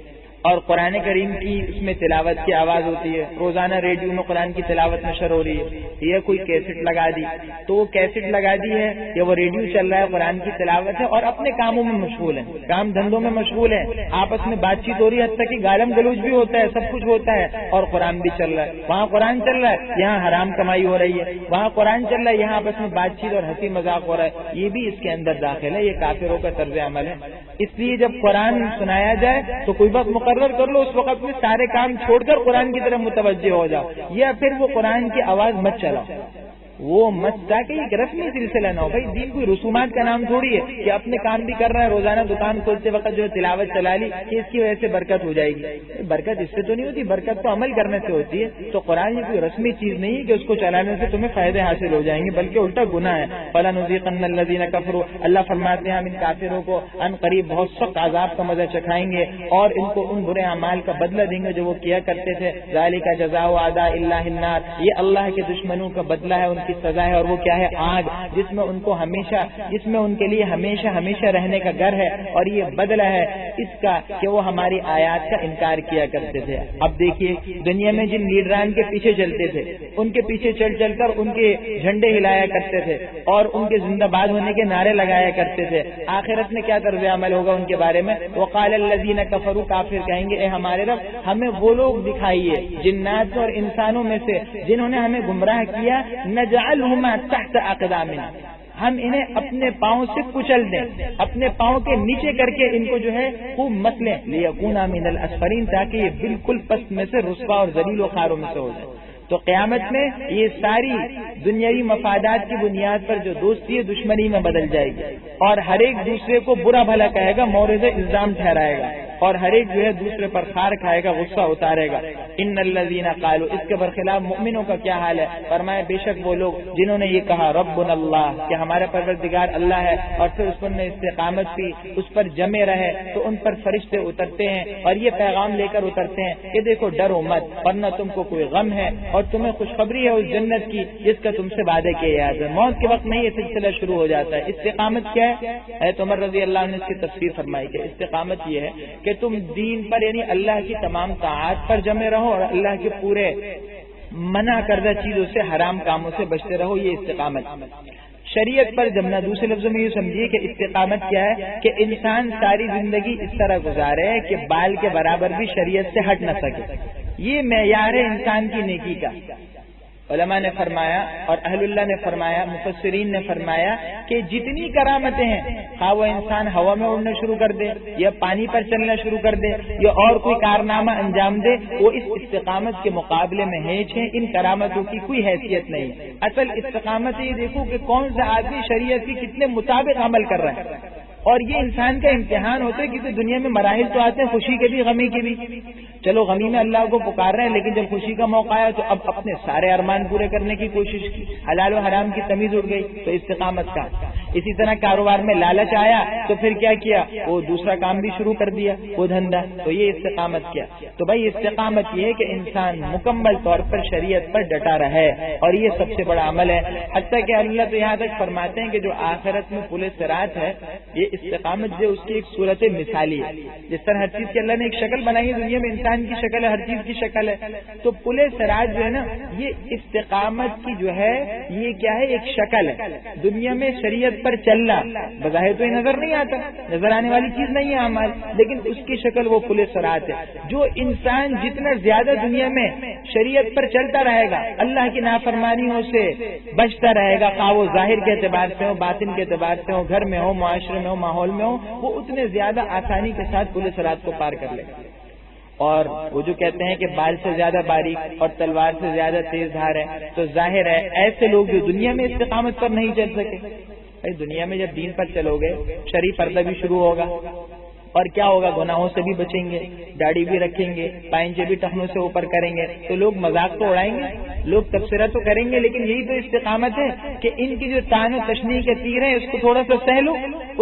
اور قرآن کریم کی اس میں تلاوت کی آواز ہوتی ہے، روزانہ ریڈیو میں قرآن کی تلاوت نشر ہو رہی ہے، یہ کوئی کیسٹ لگا دی، تو وہ کیسٹ لگا دی ہے یا وہ ریڈیو چل رہا ہے، قرآن کی تلاوت ہے، اور اپنے کاموں میں مشغول ہیں، کام دھندوں میں مشغول ہیں، آپس میں بات چیت ہو رہی ہے، حتیٰ کہ گالم گلوچ بھی ہوتا ہے، سب کچھ ہوتا ہے، اور قرآن بھی چل رہا ہے۔ وہاں قرآن چل رہا ہے، یہاں حرام کمائی ہو رہی ہے، وہاں قرآن چل رہا ہے، یہاں آپس میں بات چیت اور ہنسی مذاق ہو رہا ہے، یہ بھی اس کے اندر داخل ہے، یہ کافروں کا طرز عمل ہے۔ اس لیے جب قرآن سنایا جائے تو کوئی وقت مقرر کر لو، اس وقت میں سارے کام چھوڑ کر قرآن کی طرف متوجہ ہو جاؤ، یا پھر وہ قرآن کی آواز مت چلاؤ۔ وہ مت تاکہ ایک رسمی سلسلہ نہ ہو. بھائی دین کوئی رسومات کا نام تھوڑی ہے کہ اپنے کام بھی کر رہا ہے, روزانہ دکان کھولتے وقت جو ہے تلاوت چلا لی کہ اس کی وجہ سے برکت ہو جائے گی. برکت اس سے تو نہیں ہوتی, برکت تو عمل کرنے سے ہوتی ہے. تو قرآن یہ کوئی رسمی چیز نہیں ہے کہ اس کو چلانے سے تمہیں فائدے حاصل ہو جائیں گے, بلکہ الٹا گناہ ہے. فَلَنُذِيقَنَّ الَّذِينَ كَفَرُوا, اللہ فرماتے ہیں ہم ان کافروں کو ان قریب بہت سخت عذاب کا مزہ چکھائیں گے اور ان کو ان برے اعمال کا بدلہ دیں گے جو وہ کیا کرتے تھے. ذَلِكَ جَزَاءُ أَعْدَاءِ اللَّهِ النَّارُ, یہ اللہ کے دشمنوں کا بدلہ ہے, ان کی سزا ہے. اور وہ کیا ہے؟ آگ, جس میں ان کو ہمیشہ, جس میں ان کے لیے ہمیشہ ہمیشہ رہنے کا گھر ہے. اور یہ بدلہ ہے اس کا کہ وہ ہماری آیات کا انکار کیا کرتے تھے. اب دیکھیے دنیا میں جن لیڈران کے پیچھے چلتے تھے ان کے پیچھے چل چل کر ان کے جھنڈے ہلایا کرتے تھے اور ان کے زندہ باد ہونے کے نعرے لگایا کرتے تھے, آخرت میں کیا طرز عمل ہوگا ان کے بارے میں؟ وقال الذین کفروا, کافر کہیں گے اے ہمارے رب ہمیں وہ لوگ دکھائیے جنات اور انسانوں میں سے جنہوں نے ہمیں گمراہ کیا, نجعلہما تحت اقدامنا, ہم انہیں اپنے پاؤں سے کچل دیں, اپنے پاؤں کے نیچے کر کے ان کو جو ہے خوب مسلیں, لیکونا من الاسفلین, تاکہ یہ بالکل پست میں سے رسوا اور ذلیل و خواروں میں سے ہو جائے. تو قیامت میں یہ ساری دنیاوی مفادات کی بنیاد پر جو دوستی ہے دشمنی میں بدل جائے گی اور ہر ایک دوسرے کو برا بھلا کہے گا, مورد الزام ٹھہرائے گا اور ہر ایک جو ہے دوسرے پر خار کھائے گا, غصہ اتارے گا. ان الذین قالوا, اس کے برخلاف مؤمنوں کا کیا حال ہے؟ فرمایا بے شک وہ لوگ جنہوں نے یہ کہا ربنا اللہ, کہ ہمارا پروردگار اللہ ہے, اور پھر اس پر نے استقامت کی, اس پر جمے رہے, تو ان پر فرشتے اترتے ہیں اور یہ پیغام لے کر اترتے ہیں کہ دیکھو ڈرو مت, ورنہ تم کو کوئی غم ہے اور تمہیں خوشخبری ہے اس جنت کی جس کا تم سے وعدے کیا یاد ہے. موت کے وقت میں یہ سلسلہ شروع ہو جاتا ہے. استقامت کیا ہے؟ حضرت عمر رضی اللہ عنہ نے اس کی تفسیر فرمائی کہ استقامت یہ ہے کہ تم دین پر یعنی اللہ کی تمام طاعات پر جمے رہو اور اللہ کے پورے منع کردہ چیزوں سے, حرام کاموں سے بچتے رہو. یہ استقامت. شریعت پر جمنا, دوسرے لفظوں میں یہ سمجھیے کہ استقامت کیا ہے کہ انسان ساری زندگی اس طرح گزارے کہ بال کے برابر بھی شریعت سے ہٹ نہ سکے. یہ معیار ہے انسان کی نیکی کا. علماء نے فرمایا اور اہل اللہ نے فرمایا, مفسرین نے فرمایا کہ جتنی کرامتیں ہیں, خواہ وہ انسان ہوا میں اڑنا شروع کر دے یا پانی پر چلنا شروع کر دے یا اور کوئی کارنامہ انجام دے, وہ اس استقامت کے مقابلے میں ہیچ ہیں. ان کرامتوں کی کوئی حیثیت نہیں. اصل استقامت یہ دیکھو کہ کون سا آدمی شریعت کی کتنے مطابق عمل کر رہا ہے. اور یہ انسان کا امتحان ہوتا ہے کیونکہ دنیا میں مراحل تو آتے ہیں, خوشی کے بھی غمی کے بھی. چلو غمی میں اللہ کو پکار رہے ہیں, لیکن جب خوشی کا موقع آیا تو اب اپنے سارے ارمان پورے کرنے کی کوشش کی, حلال و حرام کی تمیز اڑ گئی, تو استقامت کا. اسی طرح کاروبار میں لالچ آیا تو پھر کیا کیا, وہ دوسرا کام بھی شروع کر دیا, وہ دھندا, تو یہ استقامت کیا. تو بھائی استقامت یہ ہے کہ انسان مکمل طور پر شریعت پر ڈٹا رہے, اور یہ سب سے بڑا عمل ہے. حتیٰ کہ اللہ تو یہاں تک فرماتے ہیں کہ جو آخرت میں پل صراط ہے, یہ استقامت جو اس کی ایک صورت مثالی ہے. جس طرح ہر چیز کی اللہ نے ایک شکل بنائی ہے, دنیا میں انسان کی شکل ہے, ہر چیز کی شکل ہے, تو پل صراط جو ہے نا, یہ استقامت کی جو ہے یہ کیا ہے, ایک شکل ہے. دنیا میں شریعت پر چلنا بظاہر تو یہ نظر نہیں آتا, نظر آنے والی چیز نہیں ہے ہماری, لیکن اس کی شکل وہ پل صراط ہے. جو انسان جتنا زیادہ دنیا میں شریعت پر چلتا رہے گا, اللہ کی نافرمانیوں سے بچتا رہے گا, خواہ وہ ظاہر کے اعتبار سے ہو, باطن کے اعتبار سے ہو, گھر میں ہو, معاشرے میں ہو, ماحول میں ہو, وہ اتنے زیادہ آسانی کے ساتھ پل صراط کو پار کر لے گا. اور وہ جو کہتے ہیں کہ بال سے زیادہ باریک اور تلوار سے زیادہ تیز دھار ہے, تو ظاہر ہے ایسے لوگ جو دنیا میں استقامت پر نہیں چل سکے. دنیا میں جب دین پر چلو گے, شرعی پردہ بھی شروع ہوگا, اور کیا ہوگا, گناہوں سے بھی بچیں گے, داڑھی بھی رکھیں گے, پائنچے بھی ٹخنوں سے اوپر کریں گے, تو لوگ مذاق تو اڑائیں گے, لوگ تبصرہ تو کریں گے, لیکن یہی تو استقامت ہے کہ ان کی جو تان و تشنیع کے تیر ہیں اس کو تھوڑا سا سہ لو,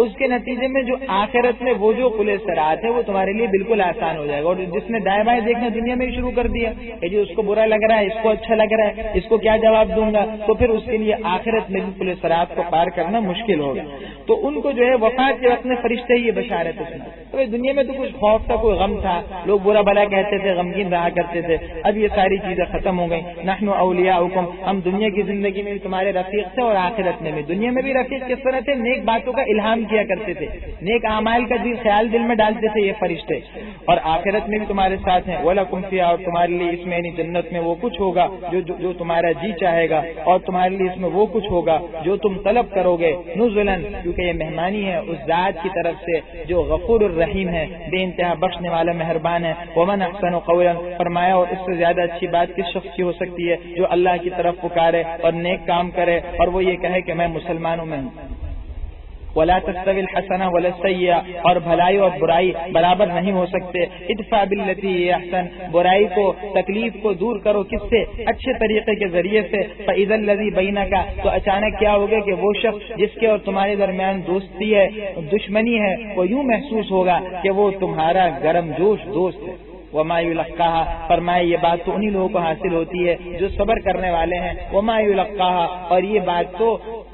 اس کے نتیجے میں جو آخرت میں وہ جو پل صراط ہے وہ تمہارے لیے بالکل آسان ہو جائے گا. اور جس نے دائیں بائیں دیکھنا دنیا میں شروع کر دیا کہ جی اس کو برا لگ رہا ہے, اس کو اچھا لگ رہا ہے, اس کو کیا جواب دوں گا, تو پھر اس کے لیے آخرت میں بھی پل صراط کو پار کرنا مشکل ہوگا. تو ان کو جو ہے وفات کے وقت میں فرشتے یہ بشارت سنا. دنیا میں تو کچھ خوف تھا, کوئی غم تھا, لوگ برا بھلا کہتے تھے, غمگین رہا کرتے تھے. اب یہ ساری چیزیں ختم ہو گئی. نحن اولیاؤکم, ہم دنیا کی زندگی میں بھی تمہارے رفیق تھے اور آخرت میں بھی. دنیا میں بھی رفیق کس طرح تھے, نیک باتوں کا الہام کیا کرتے تھے, نیک اعمال کا خیال دل میں ڈالتے تھے یہ فرشتے, اور آخرت میں بھی تمہارے ساتھ ہیں. وَلَكُمْ فِيهَا, اور تمہارے لیے اس میں یعنی جنت میں وہ کچھ ہوگا جو تمہارا جی چاہے گا, اور تمہارے لیے اس میں وہ کچھ ہوگا جو تم طلب کرو گے. نزلاً, کیونکہ یہ مہمانی ہے اس ذات کی طرف سے جو غفور الرحیم ہے، بے انتہا بخشنے والا مہربان ہے۔ ومن احسن قولا، فرمایا اور اس سے زیادہ اچھی بات کس شخص کی ہو سکتی ہے جو اللہ کی طرف پکارے اور نیک کام کرے اور وہ یہ کہے کہ میں مسلمانوں میں ہوں۔ ولا تستوی الحسنہ ولا السیئہ، اور بھلائی اور برائی برابر نہیں ہو سکتے۔ ادفع باللتی ہی احسن، برائی کو تکلیف کو دور کرو کس سے؟ اچھے طریقے کے ذریعے سے۔ فاذا الذی بینک، تو اچانک کیا ہوگا کہ وہ شخص جس کے اور تمہارے درمیان دوستی ہے، دشمنی ہے، وہ یوں محسوس ہوگا کہ وہ تمہارا گرم جوش دوست ہے۔ وما یلقاها، فرمائے یہ بات تو انہی لوگوں کو حاصل ہوتی ہے جو صبر کرنے والے ہیں۔ وما یلقاها، اور یہ بات تو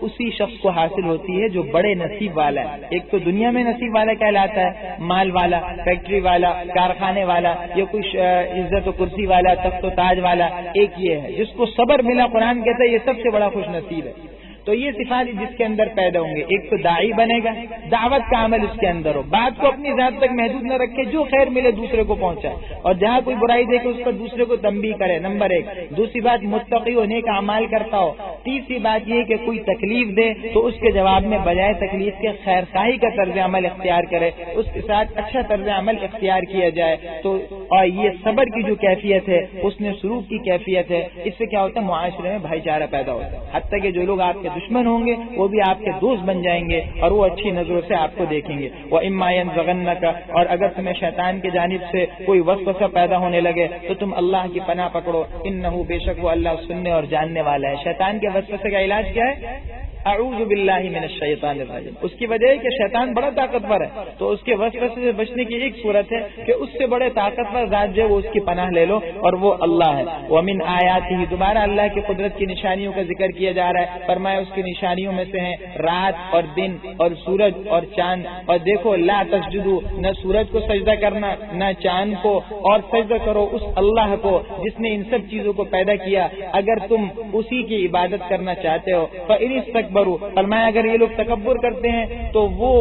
اسی شخص کو حاصل ہوتی ہے جو بڑے نصیب والا ہے۔ ایک تو دنیا میں نصیب والا کہلاتا ہے، مال والا، فیکٹری والا، کارخانے والا، یا کچھ عزت و کرسی والا، تخت و تاج والا۔ ایک یہ ہے جس کو صبر ملا، قرآن کہتا ہے یہ سب سے بڑا خوش نصیب ہے۔ تو یہ صفات جس کے اندر پیدا ہوں گے، ایک تو داعی بنے گا، دعوت کا عمل اس کے اندر ہو، بات کو اپنی ذات تک محدود نہ رکھے، جو خیر ملے دوسرے کو پہنچائے، اور جہاں کوئی برائی دیکھے اس پر دوسرے کو تنبیہ کرے، نمبر ایک۔ دوسری بات متقی ہونے کا اعمال کرتا ہو۔ تیسری بات یہ کہ کوئی تکلیف دے تو اس کے جواب میں بجائے تکلیف کے خیر خواہی کا طرز عمل اختیار کرے، اس کے ساتھ اچھا طرز عمل اختیار کیا جائے۔ تو اور یہ صبر کی جو کیفیت ہے، اس نے سلوک کی کیفیت ہے، اس سے کیا ہوتا ہے؟ معاشرے میں بھائی چارہ پیدا ہوتا ہے، حتیٰ کہ جو لوگ آپ کے دشمن ہوں گے وہ بھی آپ کے دوست بن جائیں گے اور وہ اچھی نظروں سے آپ کو دیکھیں گے۔ وَإِمَّا يَنزَغَنَّكَ، اور اگر تمہیں شیطان کی جانب سے کوئی وسوسہ پیدا ہونے لگے تو تم اللہ کی پناہ پکڑو، انہو بے شک وہ اللہ سننے اور جاننے والا ہے۔ شیطان کے وسوسے کا علاج کیا ہے؟ اعوذ باللہ من الشیطان الرجیم۔ اس کی وجہ ہے کہ شیطان بڑا طاقتور ہے، تو اس کے وسوسے سے بچنے کی ایک صورت ہے کہ اس سے بڑے طاقتور ذات جو ہے وہ اس کی پناہ لے لو، اور وہ اللہ ہے۔ ومن آیاتہ، دوبارہ اللہ کی قدرت کی نشانیوں کا ذکر کیا جا رہا ہے۔ فرمایا اس کی نشانیوں میں سے ہیں رات اور دن اور سورج اور چاند، اور دیکھو لا تسجدوا، نہ سورج کو سجدہ کرنا نہ چاند کو، اور سجدہ کرو اس اللہ کو جس نے ان سب چیزوں کو پیدا کیا اگر تم اسی کی عبادت کرنا چاہتے ہو۔ فإن استكبروا، فرمایا اگر یہ لوگ تکبر کرتے ہیں تو وہ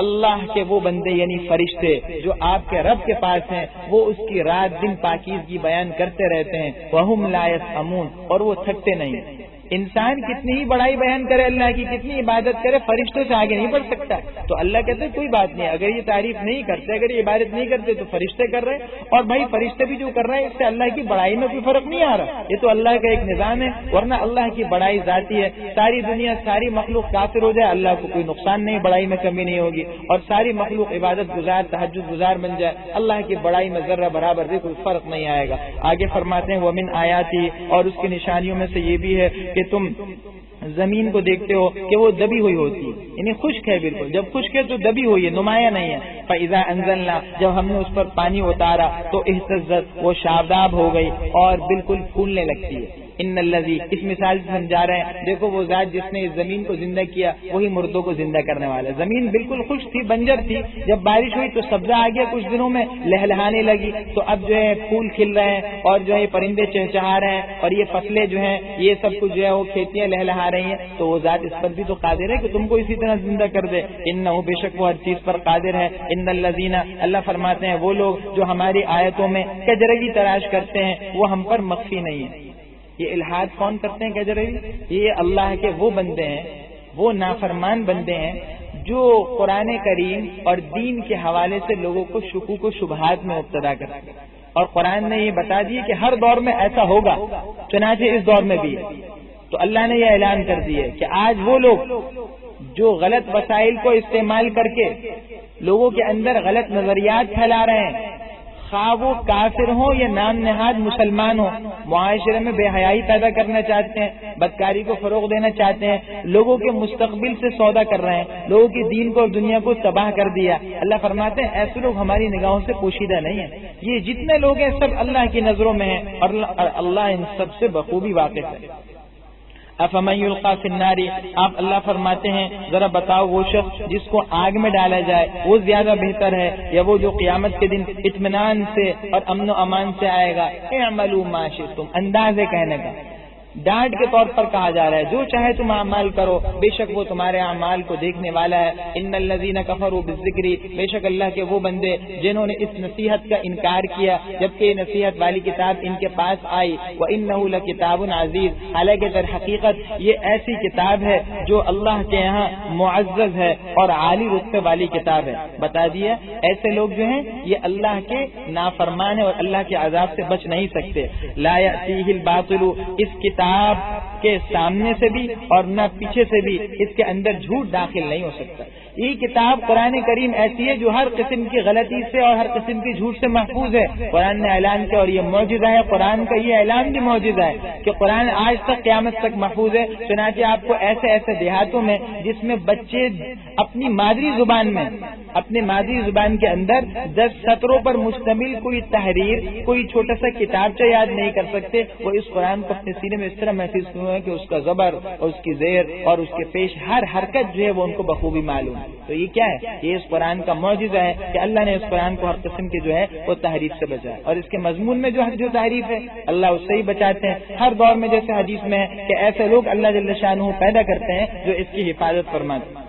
اللہ کے وہ بندے یعنی فرشتے جو آپ کے رب کے پاس ہیں، وہ اس کی رات دن پاکیزگی بیان کرتے رہتے ہیں۔ وَهُمْ لَا يَسْأَمُونَ، اور وہ تھکتے نہیں۔ انسان کتنی ہی بڑائی بیان کرے اللہ کی، کتنی عبادت کرے، فرشتوں سے آگے نہیں بڑھ سکتا۔ تو اللہ کہتے کوئی بات نہیں، اگر یہ تعریف نہیں کرتے، اگر یہ عبادت نہیں کرتے تو فرشتے کر رہے، اور بھائی فرشتے بھی جو کر رہے ہیں اس سے اللہ کی بڑائی میں کوئی فرق نہیں آ رہا، یہ تو اللہ کا ایک نظام ہے، ورنہ اللہ کی بڑائی ذاتی ہے۔ ساری دنیا ساری مخلوق کافر ہو جائے، اللہ کو کوئی نقصان نہیں، بڑائی میں کمی نہیں ہوگی، اور ساری مخلوق عبادت گزار تہجد گزار بن جائے، اللہ کی بڑائی میں ذرہ برابر بھی کوئی فرق نہیں آئے گا۔ آگے فرماتے ہیں ومن آیاتی، اور اس کی نشانیوں میں سے یہ بھی ہے کہ تم زمین کو دیکھتے ہو کہ وہ دبی ہوئی ہوتی ہے، یعنی خشک ہے، بالکل جب خشک ہے تو دبی ہوئی ہے، نمایاں نہیں ہے۔ فَإِذَا أَنزَلْنَا، جب ہم نے اس پر پانی اتارا تو اہتزت، وہ شاداب ہو گئی اور بالکل پھولنے لگتی ہے۔ ان الذی، اس مثال سے سمجھا رہے ہیں، دیکھو وہ ذات جس نے اس زمین کو زندہ کیا وہی مردوں کو زندہ کرنے والا ہے۔ زمین بالکل خشک تھی، بنجر تھی، جب بارش ہوئی تو سبزہ آ گیا، کچھ دنوں میں لہلہانے لگی، تو اب جو ہے پھول کھل رہے ہیں، اور جو ہے پرندے چہچہا رہے ہیں، اور یہ فصلیں جو ہیں یہ سب کچھ جو ہے وہ کھیتیاں لہلہا رہی ہیں، تو وہ ذات اس پر بھی تو قادر ہے کہ تم کو اسی طرح زندہ کر دے۔ انہ، بے شک وہ ہر چیز پر قادر ہے۔ ان الذین، اللہ فرماتے ہیں وہ لوگ جو ہماری آیتوں میں کجرگی تلاش کرتے ہیں وہ ہم پر مخفی نہیں ہے۔ یہ الحاد کون کرتے ہیں کجرگی؟ یہ اللہ کے وہ بندے ہیں، وہ نافرمان بندے ہیں جو قرآن کریم اور دین کے حوالے سے لوگوں کو شکوک و شبہات میں مبتلا کرتے ہیں، اور قرآن نے یہ بتا دی کہ ہر دور میں ایسا ہوگا، چنانچہ اس دور میں بھی ہے۔ تو اللہ نے یہ اعلان کر دیا کہ آج وہ لوگ جو غلط وسائل کو استعمال کر کے لوگوں کے اندر غلط نظریات پھیلا رہے ہیں، خواہ وہ کافر ہوں یا نام نہاد مسلمان ہوں، معاشرے میں بے حیائی پیدا کرنا چاہتے ہیں، بدکاری کو فروغ دینا چاہتے ہیں، لوگوں کے مستقبل سے سودا کر رہے ہیں، لوگوں کی دین کو اور دنیا کو تباہ کر دیا۔ اللہ فرماتے ہیں ایسے لوگ ہماری نگاہوں سے پوشیدہ نہیں ہیں، یہ جتنے لوگ ہیں سب اللہ کی نظروں میں ہیں، اور اللہ ان سب سے بخوبی واقف ہے۔ افمن یلقی فی النار، آپ اللہ فرماتے ہیں ذرا بتاؤ وہ شخص جس کو آگ میں ڈالا جائے وہ زیادہ بہتر ہے یا وہ جو قیامت کے دن اطمینان سے اور امن و امان سے آئے گا؟ اعملوا ما شئتم، انداز ہے کہنے کا، ڈانٹ کے طور پر کہا جا رہا ہے جو چاہے تم اعمال کرو، بے شک وہ تمہارے اعمال کو دیکھنے والا ہے۔ ان الذین کفروا بالذکر، بے شک اللہ کے وہ بندے جنہوں نے اس نصیحت کا انکار کیا جبکہ یہ نصیحت والی کتاب ان کے پاس آئی، وانہ لکتاب عزیز، حالانکہ در حقیقت یہ ایسی کتاب ہے جو اللہ کے یہاں معزز ہے اور عالی رتبے والی کتاب ہے۔ بتا دیا ایسے لوگ جو ہیں یہ اللہ کے نافرمان ہیں اور اللہ کے عذاب سے بچ نہیں سکتے۔ لا یأتیہ الباطل، اس کتاب کے سامنے سے بھی اور نہ پیچھے سے بھی اس کے اندر جھوٹ داخل نہیں ہو سکتا۔ یہ کتاب قرآن کریم ایسی ہے جو ہر قسم کی غلطی سے اور ہر قسم کی جھوٹ سے محفوظ ہے۔ قرآن نے اعلان کیا اور یہ معجزہ ہے، قرآن کا یہ اعلان بھی معجزہ ہے کہ قرآن آج تک قیامت تک محفوظ ہے۔ چنانچہ آپ کو ایسے ایسے دیہاتوں میں جس میں بچے اپنی مادری زبان میں اپنے مادری زبان کے اندر 10 سطروں پر مشتمل کوئی تحریر، کوئی چھوٹا سا کتابچہ یاد نہیں کر سکتے، وہ اس قرآن کو اپنے سینے میں اس طرح محسوس ہوئے کہ اس کا زبر اور اس کی زیر اور اس کے پیش ہر حرکت جو ہے وہ ان کو بخوبی معلوم ہے۔ تو یہ کیا ہے؟ یہ اس قرآن کا معجزہ ہے کہ اللہ نے اس قرآن کو ہر قسم کی جو ہے وہ تحریف سے بچایا، اور اس کے مضمون میں جو تحریف ہے اللہ اس سے ہی بچاتے ہیں۔ ہر دور میں جیسے حدیث میں ہے کہ ایسے لوگ اللہ جل شانہ پیدا کرتے ہیں جو اس کی حفاظت فرماتے ہیں۔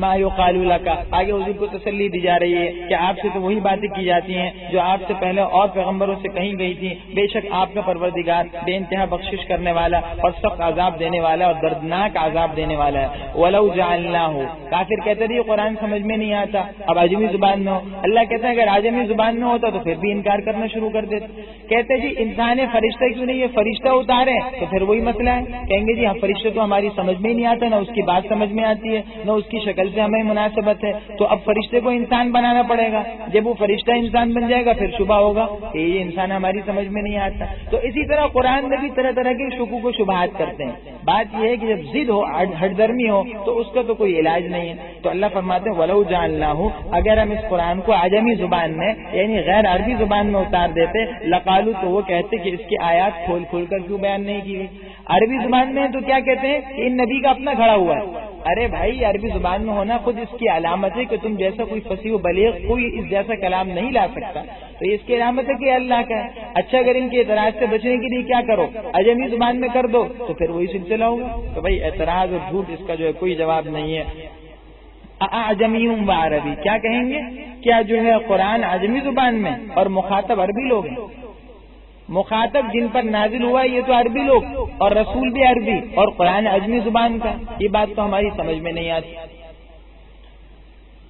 ما یقال لک، آگے حضور کو تسلی دی جا رہی ہے کہ آپ سے تو وہی باتیں کی جاتی ہیں جو آپ سے پہلے اور پیغمبروں سے کہیں گئی تھی، بے شک آپ کا پروردگار بے انتہا بخشش کرنے والا اور سخت عذاب دینے والا اور دردناک عذاب دینے والا ہے۔ ولو جعلناہ، کافر کہتے تھے یہ قرآن سمجھ میں نہیں آتا، اب عجمی زبان میں ہو۔ اللہ کہتا ہے اگر عجمی زبان میں ہوتا تو پھر بھی انکار کرنا شروع کر دیتے۔ کہتے جی انسان فرشتہ کیوں نہیں، یہ فرشتہ اتارے، تو پھر وہی مسئلہ ہے، کہیں گے جی ہاں فرشتہ تو ہماری سمجھ میں ہی نہیں آتا، نہ اس کی بات سمجھ میں آتی ہے، نہ اس کی شکل سے ہمیں مناسبت ہے، تو اب فرشتے کو انسان بنانا پڑے گا۔ جب وہ فرشتہ انسان بن جائے گا پھر شبہ ہوگا کہ یہ انسان ہماری سمجھ میں نہیں آتا۔ تو اسی طرح قرآن میں بھی طرح طرح کے شکوک و شبہات کرتے ہیں۔ بات یہ ہے کہ جب ضد ہو، ہٹ درمی ہو، تو اس کا تو کوئی علاج نہیں ہے۔ تو اللہ فرماتے ہیں ولو جعلناہ، اگر ہم اس قرآن کو عجمی زبان میں یعنی غیر عربی زبان میں اتار دیتے، لقالو، تو وہ کہتے کہ اس کی آیات کھول کھول کر کیوں بیان نہیں کی گئی۔ عربی زبان میں تو کیا کہتے ہیں کہ ان نبی کا اپنا کھڑا ہوا ہے۔ ارے بھائی عربی زبان میں ہونا خود اس کی علامت ہے کہ تم جیسا کوئی فصیح و بلیغ کوئی اس جیسا کلام نہیں لا سکتا، تو یہ اس کی علامت ہے کہ اللہ کا ہے۔ اچھا اگر ان کے اعتراض سے بچنے کے لیے کیا کرو، عجمی زبان میں کر دو، تو پھر وہی سلسلہ ہوگا۔ تو بھائی اعتراض اور جھوٹ اس کا جو ہے کوئی جواب نہیں ہے۔ اعجمی و عربی، کیا کہیں گے؟ کیا جو ہے قرآن عجمی زبان میں اور مخاطب عربی لوگ ہیں؟ مخاطب جن پر نازل ہوا یہ تو عربی لوگ اور رسول بھی عربی اور قرآن عجمی زبان کا، یہ بات تو ہماری سمجھ میں نہیں آتی۔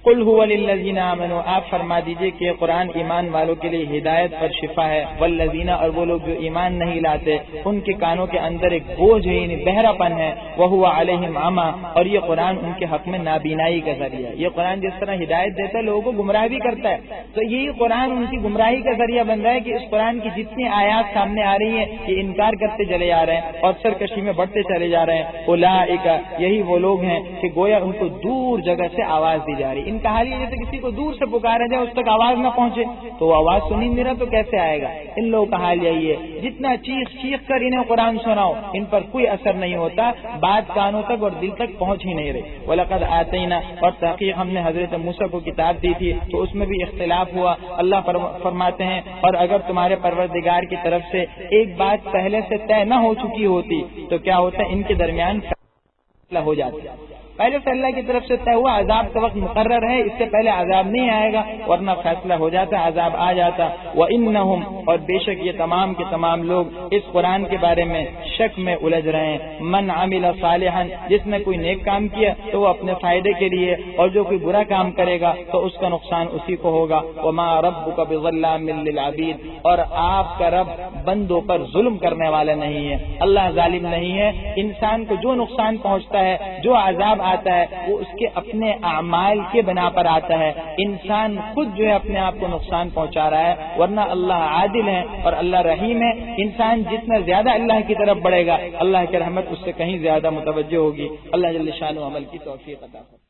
قل هو للذین آمنوا، آپ فرما دیجئے کہ قرآن ایمان والوں کے لیے ہدایت پر شفا ہے، والذین، اور وہ لوگ جو ایمان نہیں لاتے ان کے کانوں کے اندر ایک بوجھ ہے یعنی بہرا پن ہے، وہو علیہم عمی، اور یہ قرآن ان کے حق میں نابینائی کا ذریعہ ہے۔ یہ قرآن جس طرح ہدایت دیتا ہے لوگوں کو گمراہ بھی کرتا ہے، تو یہی قرآن ان کی گمراہی کا ذریعہ بن رہا ہے کہ اس قرآن کی جتنی آیات سامنے آ رہی ہیں یہ انکار کرتے چلے جا رہے ہیں اور سرکشی میں بڑھتے چلے جا رہے ہیں۔ اولئک، یہی وہ لوگ ہیں کہ گویا ان کو دور جگہ سے آواز دی جا رہی ہے۔ ان کا حال یہ جیسے کسی کو دور سے پکارا جائے اس تک آواز نہ پہنچے، تو وہ آواز سنی نہیں رہا تو کیسے آئے گا؟ ان لوگوں کا حال یہی ہے، جتنا چیخ کر انہیں قرآن سناؤ ان پر کوئی اثر نہیں ہوتا، بات کانوں تک اور دل تک پہنچ ہی نہیں رہی۔ وَلَقَدْ آتَيْنَا، اور تحقیق ہم نے حضرت موسیٰ کو کتاب دی تھی تو اس میں بھی اختلاف ہوا۔ اللہ فرماتے ہیں اور اگر تمہارے پروردگار کی طرف سے ایک بات پہلے سے طے نہ ہو چکی ہوتی تو کیا ہوتا، ان کے درمیان فیصلہ ہو جاتا۔ پہلے سے اللہ کی طرف سے طے ہوا عذاب کا وقت مقرر ہے، اس سے پہلے عذاب نہیں آئے گا، ورنہ فیصلہ ہو جاتا، عذاب آ جاتا۔ وَإِنَّهُمْ، اور بے شک یہ تمام کے تمام لوگ اس قرآن کے بارے میں شک میں الجھ رہے ہیں۔ من عمل صالحا، جس نے کوئی نیک کام کیا تو وہ اپنے فائدے کے لیے، اور جو کوئی برا کام کرے گا تو اس کا نقصان اسی کو ہوگا۔ وما ربک بظلام للعبید، اور آپ کا رب بندوں پر ظلم کرنے والا نہیں ہے، اللہ ظالم نہیں ہے۔ انسان کو جو نقصان پہنچتا ہے، جو عذاب آتا ہے، وہ اس کے اپنے اعمال کے بنا پر آتا ہے۔ انسان خود جو ہے اپنے آپ کو نقصان پہنچا رہا ہے، ورنہ اللہ عادل ہے اور اللہ رحیم ہے۔ انسان جتنا زیادہ اللہ کی طرف بڑھے گا اللہ کی رحمت اس سے کہیں زیادہ متوجہ ہوگی۔ اللہ جل شانہ عمل کی توفیق عطا فرمائے۔